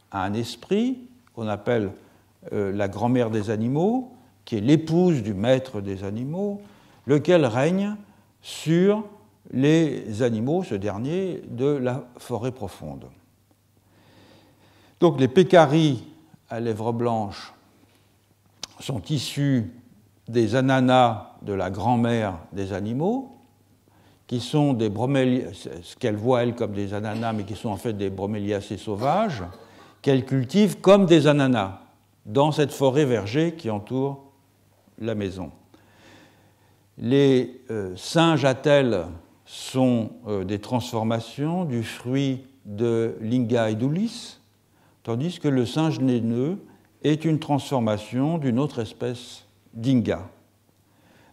à un esprit qu'on appelle la grand-mère des animaux, qui est l'épouse du maître des animaux, lequel règne sur les animaux, ce dernier, de la forêt profonde. Donc les pécaris à lèvres blanches sont issus des ananas de la grand-mère des animaux, qui sont des broméliacées, ce qu'elle voit elle comme des ananas, mais qui sont en fait des broméliacées sauvages, qu'elle cultive comme des ananas dans cette forêt verger qui entoure la maison. Les singes attelles sont des transformations du fruit de Linga edulis, tandis que le singe laineux est une transformation d'une autre espèce d'Inga.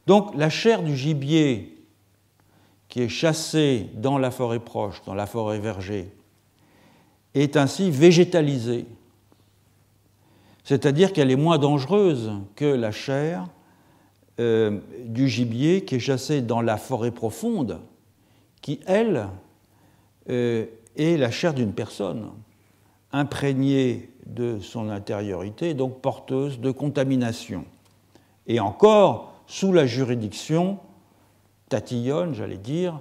Donc la chair du gibier qui est chassée dans la forêt proche, dans la forêt verger, est ainsi végétalisée, c'est-à-dire qu'elle est moins dangereuse que la chair du gibier qui est chassé dans la forêt profonde, qui, elle, est la chair d'une personne, imprégnée de son intériorité, donc porteuse de contamination. Et encore sous la juridiction tatillonne, j'allais dire,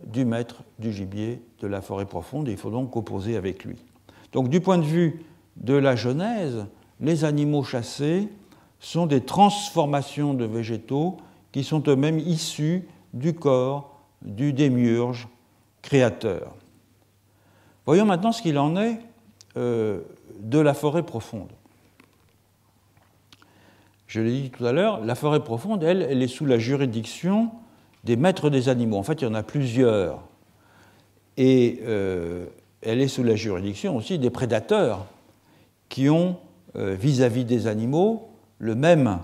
du maître du gibier de la forêt profonde, et il faut donc composer avec lui. Donc du point de vue de la Genèse, les animaux chassés sont des transformations de végétaux qui sont eux-mêmes issus du corps du démiurge créateur. Voyons maintenant ce qu'il en est de la forêt profonde. Je l'ai dit tout à l'heure, la forêt profonde, elle est sous la juridiction des maîtres des animaux. En fait, il y en a plusieurs. Et elle est sous la juridiction aussi des prédateurs qui ont, vis-à-vis des animaux, le même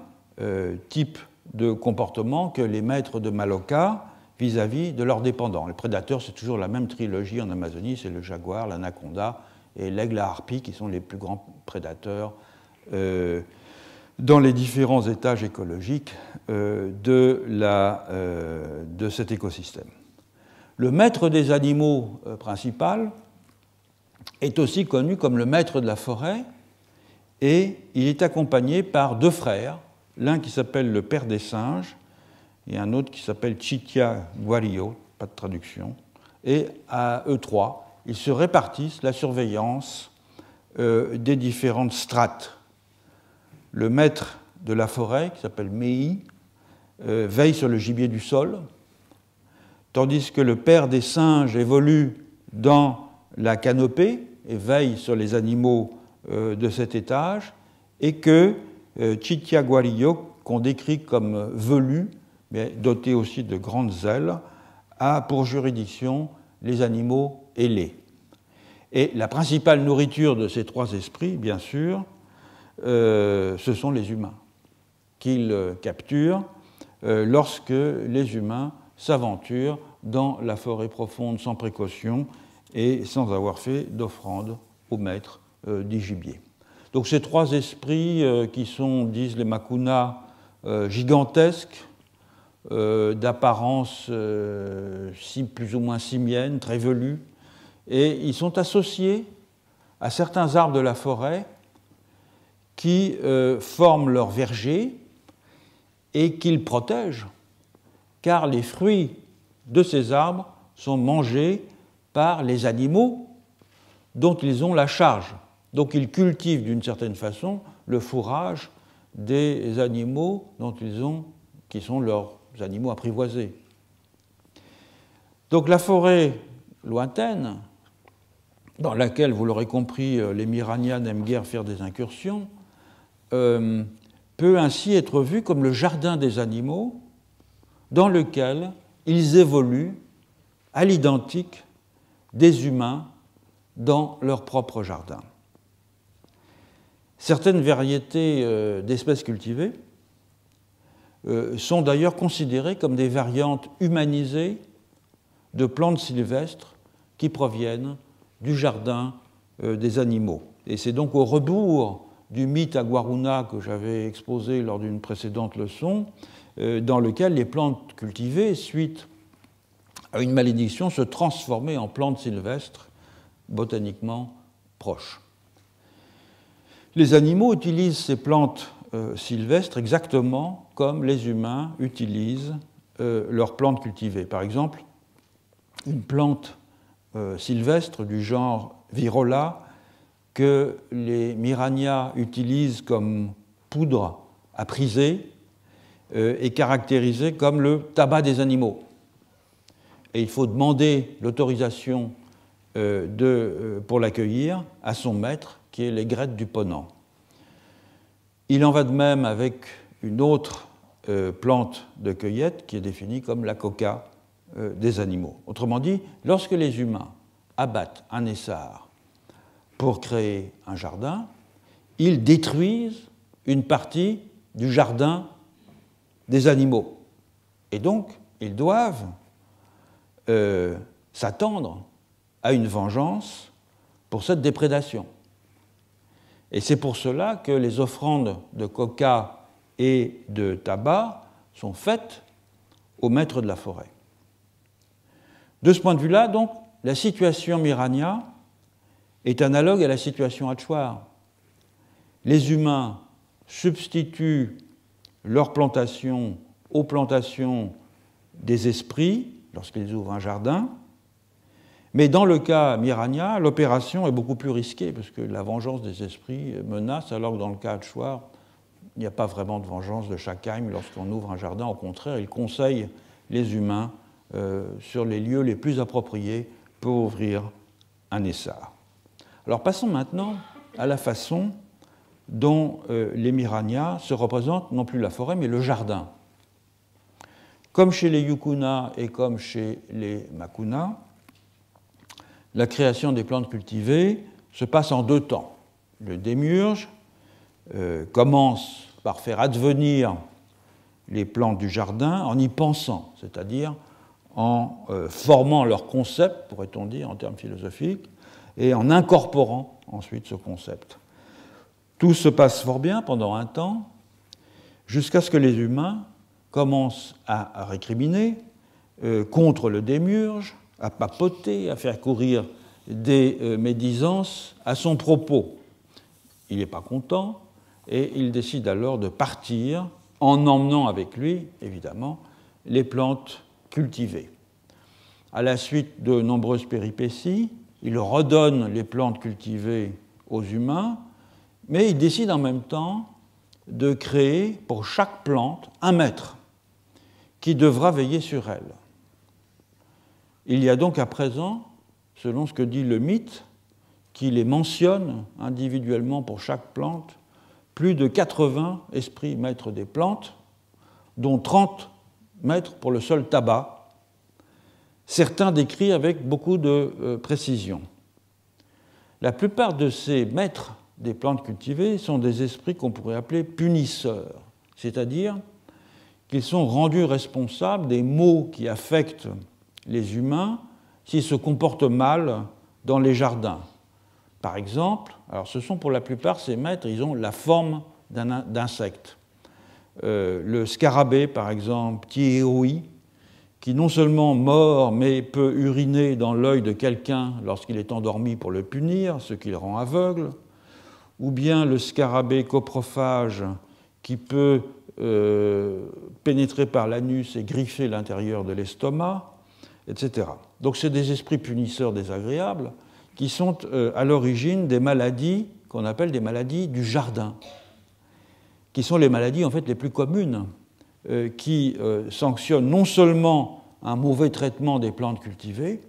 type de comportement que les maîtres de Maloka vis-à-vis de leurs dépendants. Les prédateurs, c'est toujours la même trilogie en Amazonie, c'est le jaguar, l'anaconda et l'aigle à harpie qui sont les plus grands prédateurs dans les différents étages écologiques de cet écosystème. Le maître des animaux principal est aussi connu comme le maître de la forêt, et il est accompagné par deux frères, l'un qui s'appelle le père des singes et un autre qui s'appelle Chitya Guario, pas de traduction, et à eux trois, ils se répartissent la surveillance des différentes strates. Le maître de la forêt, qui s'appelle Mei, veille sur le gibier du sol, tandis que le père des singes évolue dans la canopée et veille sur les animaux de cet étage, et que Chitiaguarillo, qu'on décrit comme velu, mais doté aussi de grandes ailes, a pour juridiction les animaux ailés. Et la principale nourriture de ces trois esprits, bien sûr, ce sont les humains, qu'ils capturent lorsque les humains s'aventurent dans la forêt profonde sans précaution et sans avoir fait d'offrande au maître du gibier. Donc ces trois esprits qui sont, disent les Makuna, gigantesques, d'apparence plus ou moins simienne, très velue, et ils sont associés à certains arbres de la forêt qui forment leur verger et qu'ils protègent, car les fruits de ces arbres sont mangés par les animaux dont ils ont la charge. Donc ils cultivent d'une certaine façon le fourrage des animaux qui sont leurs animaux apprivoisés. Donc la forêt lointaine, dans laquelle, vous l'aurez compris, les Miranias n'aiment guère faire des incursions, peut ainsi être vue comme le jardin des animaux dans lequel ils évoluent à l'identique des humains dans leur propre jardin. Certaines variétés d'espèces cultivées sont d'ailleurs considérées comme des variantes humanisées de plantes sylvestres qui proviennent du jardin des animaux. Et c'est donc au rebours du mythe Aguaruna que j'avais exposé lors d'une précédente leçon, dans lequel les plantes cultivées, suite à une malédiction, se transformaient en plantes sylvestres botaniquement proches. Les animaux utilisent ces plantes sylvestres exactement comme les humains utilisent leurs plantes cultivées. Par exemple, une plante sylvestre du genre Virola que les Miranias utilisent comme poudre à priser est caractérisée comme le tabac des animaux. Et il faut demander l'autorisation pour l'accueillir à son maître, qui est l'aigrette du ponant. Il en va de même avec une autre plante de cueillette qui est définie comme la coca des animaux. Autrement dit, lorsque les humains abattent un essar pour créer un jardin, ils détruisent une partie du jardin des animaux. Et donc, ils doivent s'attendre à une vengeance pour cette déprédation. Et c'est pour cela que les offrandes de coca et de tabac sont faites au maître de la forêt. De ce point de vue-là, donc, la situation Mirania est analogue à la situation Achuar. Les humains substituent leurs plantations aux plantations des esprits lorsqu'ils ouvrent un jardin, mais dans le cas Mirania, l'opération est beaucoup plus risquée parce que la vengeance des esprits menace, alors que dans le cas Achuar, il n'y a pas vraiment de vengeance de Shakaim lorsqu'on ouvre un jardin. Au contraire, il conseille les humains sur les lieux les plus appropriés pour ouvrir un essar. Alors passons maintenant à la façon dont les Miranias se représentent non plus la forêt mais le jardin. Comme chez les Yukuna et comme chez les Makuna, la création des plantes cultivées se passe en deux temps. Le démiurge commence par faire advenir les plantes du jardin en y pensant, c'est-à-dire en formant leur concept, pourrait-on dire en termes philosophiques, et en incorporant ensuite ce concept. Tout se passe fort bien pendant un temps, jusqu'à ce que les humains commencent à récriminer contre le démiurge, à papoter, à faire courir des médisances à son propos. Il n'est pas content et il décide alors de partir en emmenant avec lui, évidemment, les plantes cultivées. à la suite de nombreuses péripéties. Il redonne les plantes cultivées aux humains, mais il décide en même temps de créer pour chaque plante un maître qui devra veiller sur elle. Il y a donc à présent, selon ce que dit le mythe, qui les mentionne individuellement pour chaque plante, plus de 80 esprits maîtres des plantes, dont 30 maîtres pour le seul tabac, certains décrits avec beaucoup de précision. La plupart de ces maîtres des plantes cultivées sont des esprits qu'on pourrait appeler punisseurs, c'est-à-dire qu'ils sont rendus responsables des maux qui affectent les humains s'ils se comportent mal dans les jardins. Par exemple, alors ce sont pour la plupart ces maîtres, ils ont la forme d'insectes. Le scarabée, par exemple, Tiéoi, qui non seulement mord, mais peut uriner dans l'œil de quelqu'un lorsqu'il est endormi pour le punir, ce qui le rend aveugle, ou bien le scarabée coprophage, qui peut pénétrer par l'anus et griffer l'intérieur de l'estomac, etc. Donc c'est des esprits punisseurs désagréables qui sont à l'origine des maladies qu'on appelle des maladies du jardin, qui sont les maladies en fait les plus communes, qui sanctionnent non seulement un mauvais traitement des plantes cultivées,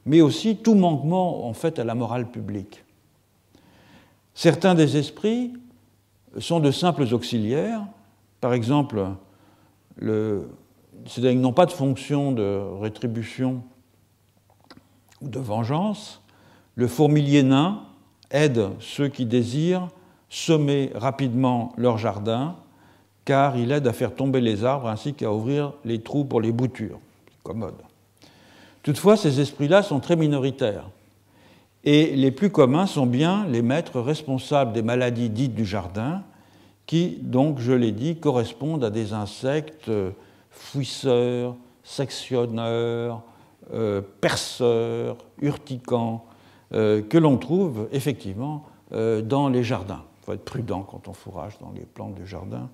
mais aussi tout manquement en fait à la morale publique. Certains des esprits sont de simples auxiliaires, par exemple, c'est-à-dire qu'ils n'ont pas de fonction de rétribution ou de vengeance. Le fourmilier nain aide ceux qui désirent semer rapidement leur jardin, car il aide à faire tomber les arbres ainsi qu'à ouvrir les trous pour les boutures. C'est commode. Toutefois, ces esprits-là sont très minoritaires. Et les plus communs sont bien les maîtres responsables des maladies dites du jardin, qui, donc, je l'ai dit, correspondent à des insectes fouisseurs, sectionneurs, perceurs, urticants, que l'on trouve effectivement dans les jardins. Il faut être prudent quand on fourrage dans les plantes du jardin,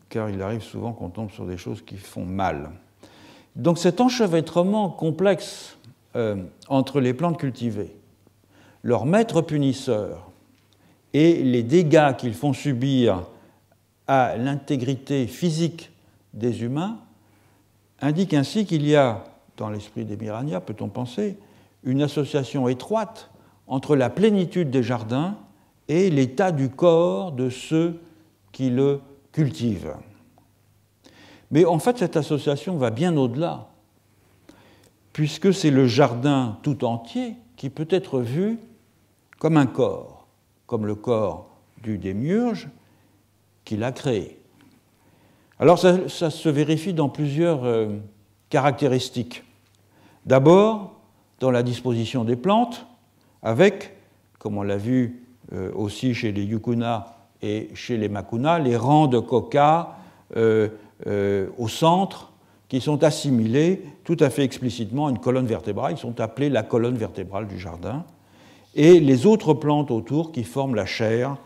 car il arrive souvent qu'on tombe sur des choses qui font mal. Donc cet enchevêtrement complexe entre les plantes cultivées, leurs maîtres punisseurs et les dégâts qu'ils font subir à l'intégrité physique des humains, indique ainsi qu'il y a, dans l'esprit des Mirania, peut-on penser, une association étroite entre la plénitude des jardins et l'état du corps de ceux qui le cultivent. Mais en fait, cette association va bien au-delà, puisque c'est le jardin tout entier qui peut être vu comme un corps, comme le corps du démiurge qui l'a créé. Alors ça se vérifie dans plusieurs caractéristiques. D'abord, dans la disposition des plantes, avec, comme on l'a vu aussi chez les Yukuna et chez les Makuna, les rangs de coca au centre qui sont assimilés tout à fait explicitement à une colonne vertébrale. Ils sont appelés la colonne vertébrale du jardin. Et les autres plantes autour qui forment la chair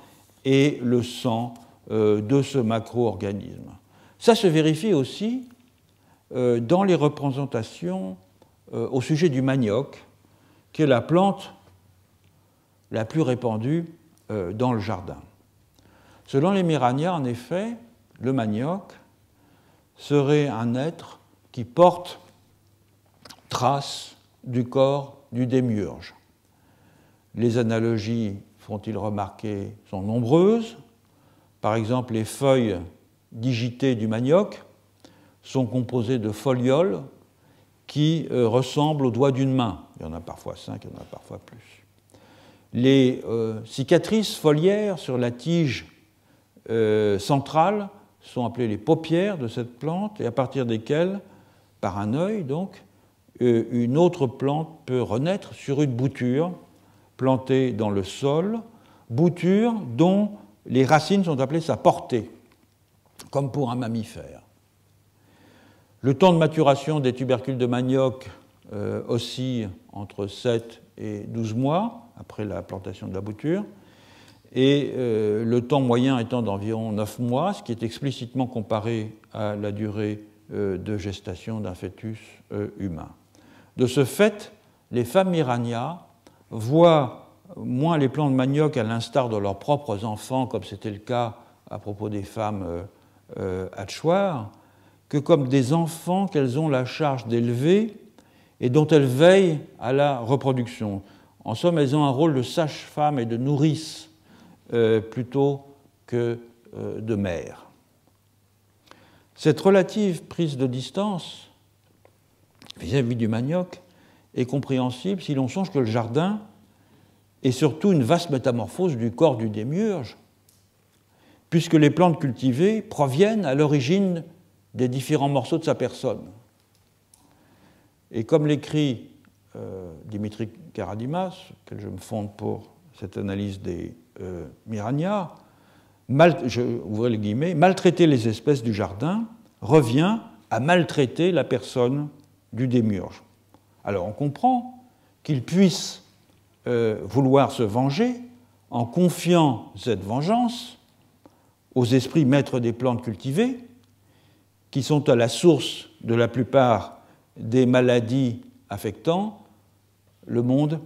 et le sang de ce macro-organisme. Ça se vérifie aussi dans les représentations au sujet du manioc, qui est la plante la plus répandue dans le jardin. Selon les Mirania, en effet, le manioc serait un être qui porte trace du corps du démiurge. Les analogies, font-ils remarquer, sont nombreuses. Par exemple, les feuilles digitées du manioc sont composées de folioles qui ressemblent aux doigts d'une main. Il y en a parfois 5, il y en a parfois plus. Les cicatrices foliaires sur la tige centrale sont appelées les paupières de cette plante, et à partir desquelles, par un œil donc, une autre plante peut renaître sur une bouture plantée dans le sol, bouture dont les racines sont appelées sa portée, comme pour un mammifère. Le temps de maturation des tubercules de manioc oscille entre 7 et 12 mois après la plantation de la bouture, et le temps moyen étant d'environ 9 mois, ce qui est explicitement comparé à la durée de gestation d'un fœtus humain. De ce fait, les femmes Mirania voient moins les plants de manioc, à l'instar de leurs propres enfants, comme c'était le cas à propos des femmes Hatchoir, que comme des enfants qu'elles ont la charge d'élever et dont elles veillent à la reproduction. En somme, elles ont un rôle de sage-femme et de nourrice plutôt que de mère. Cette relative prise de distance vis-à-vis du manioc est compréhensible si l'on songe que le jardin est surtout une vaste métamorphose du corps du démiurge, puisque les plantes cultivées proviennent à l'origine des différents morceaux de sa personne. Et comme l'écrit Dimitri Karadimas, auquel je me fonde pour cette analyse des Mirania, ouvrez les guillemets, maltraiter les espèces du jardin revient à maltraiter la personne du démiurge. Alors on comprend qu'il puisse vouloir se venger en confiant cette vengeance aux esprits maîtres des plantes cultivées, qui sont à la source de la plupart des maladies affectant le monde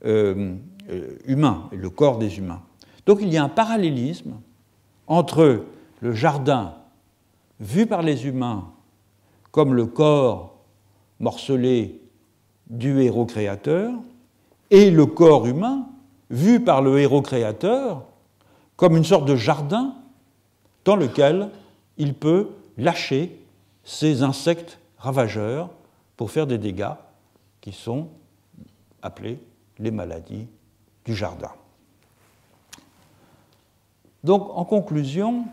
humain, et le corps des humains. Donc il y a un parallélisme entre le jardin vu par les humains comme le corps morcelé du héros créateur et le corps humain vu par le héros créateur comme une sorte de jardin dans lequel il peut lâcher ces insectes ravageurs pour faire des dégâts qui sont appelés les maladies du jardin. Donc, en conclusion,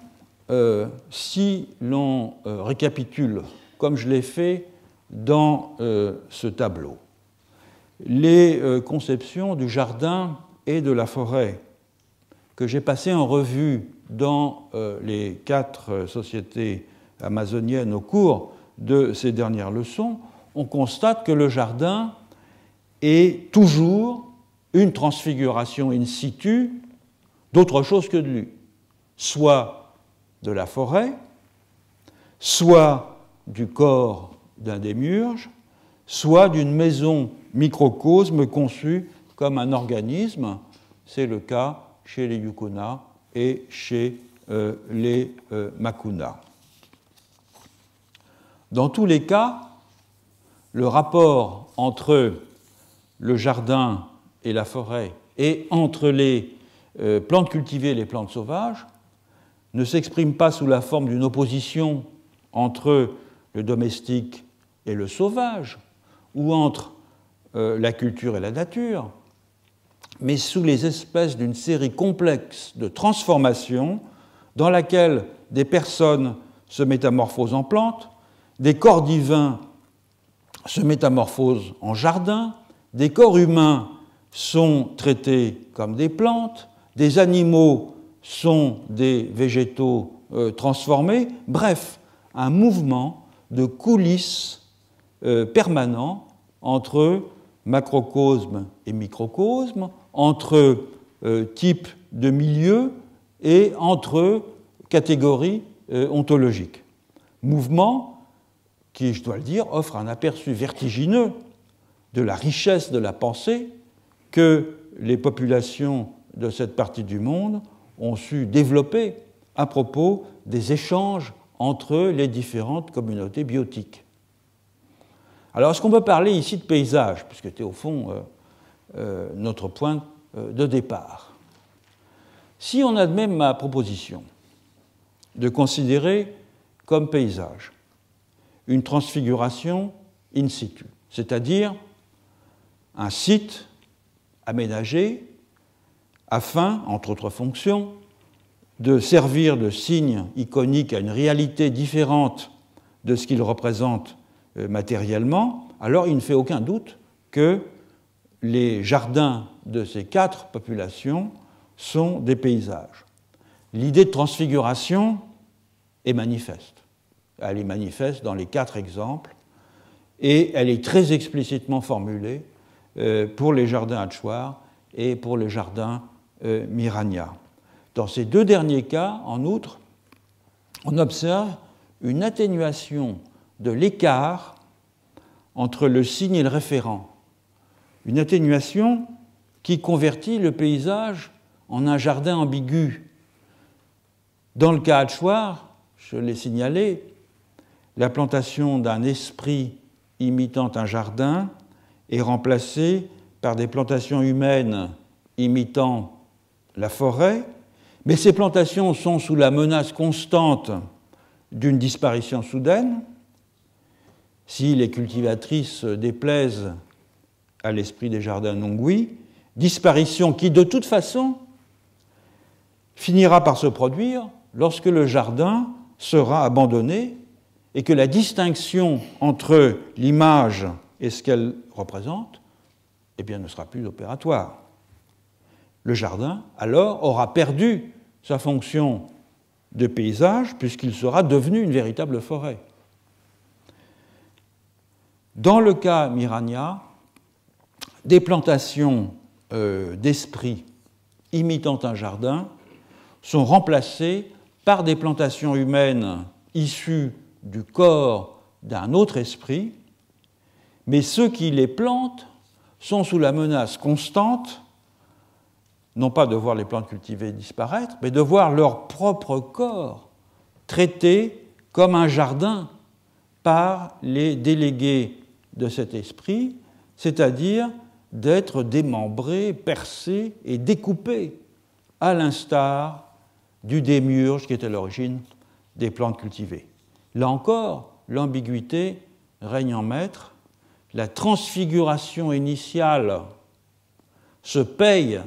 si l'on récapitule, comme je l'ai fait dans ce tableau, les conceptions du jardin et de la forêt que j'ai passées en revue dans les 4 sociétés amazoniennes au cours de ces dernières leçons, on constate que le jardin est toujours une transfiguration in situ d'autre chose que de lui, soit de la forêt, soit du corps d'un démiurge, soit d'une maison microcosme conçue comme un organisme. C'est le cas chez les Yukuna et chez les Makuna. Dans tous les cas, le rapport entre le jardin et la forêt et entre les plantes cultivées et les plantes sauvages ne s'exprime pas sous la forme d'une opposition entre le domestique et le sauvage, ou entre la culture et la nature, mais sous les espèces d'une série complexe de transformations dans laquelle des personnes se métamorphosent en plantes, des corps divins se métamorphosent en jardins, des corps humains sont traités comme des plantes, des animaux sont des végétaux transformés, bref, un mouvement de coulisses permanent entre macrocosme et microcosme, entre types de milieux et entre catégories ontologiques. Mouvement qui, je dois le dire, offre un aperçu vertigineux de la richesse de la pensée que les populations de cette partie du monde ont su développer à propos des échanges entre les différentes communautés biotiques. Alors, est-ce qu'on peut parler ici de paysage, puisque c'était au fond notre point de départ? Si on admet ma proposition de considérer comme paysage une transfiguration in situ, c'est-à-dire un site aménagé afin, entre autres fonctions, de servir de signe iconique à une réalité différente de ce qu'il représente matériellement, alors il ne fait aucun doute que les jardins de ces 4 populations sont des paysages. L'idée de transfiguration est manifeste. Elle est manifeste dans les 4 exemples et elle est très explicitement formulée pour les jardins Hatchoir et pour les jardins Mirania. Dans ces 2 derniers cas, en outre, on observe une atténuation de l'écart entre le signe et le référent. Une atténuation qui convertit le paysage en un jardin ambigu. Dans le cas Hatchoir, je l'ai signalé, la plantation d'un esprit imitant un jardin est remplacée par des plantations humaines imitant la forêt, mais ces plantations sont sous la menace constante d'une disparition soudaine. Si les cultivatrices déplaisent à l'esprit des jardins Nongui, disparition qui, de toute façon, finira par se produire lorsque le jardin sera abandonné et que la distinction entre l'image et ce qu'elle représente, eh bien, ne sera plus opératoire. Le jardin, alors, aura perdu sa fonction de paysage puisqu'il sera devenu une véritable forêt. Dans le cas Miragna, des plantations d'esprit imitant un jardin sont remplacées par des plantations humaines issues du corps d'un autre esprit, mais ceux qui les plantent sont sous la menace constante, non pas de voir les plantes cultivées disparaître, mais de voir leur propre corps traité comme un jardin par les délégués de cet esprit, c'est-à-dire d'être démembrés, percés et découpés, à l'instar du démiurge qui est à l'origine des plantes cultivées. Là encore, l'ambiguïté règne en maître. La transfiguration initiale se paye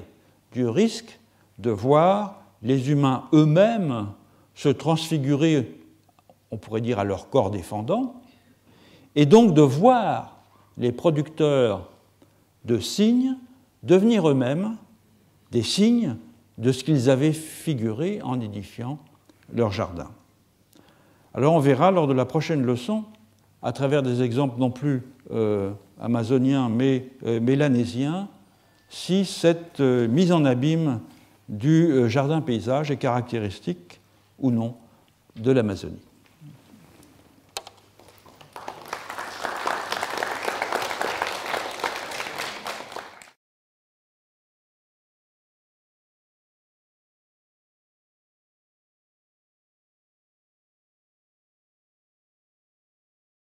du risque de voir les humains eux-mêmes se transfigurer, on pourrait dire, à leur corps défendant, et donc de voir les producteurs de signes devenir eux-mêmes des signes de ce qu'ils avaient figuré en édifiant leur jardin. Alors on verra lors de la prochaine leçon, à travers des exemples non plus amazoniens mais mélanésiens, si cette mise en abîme du jardin-paysage est caractéristique ou non de l'Amazonie.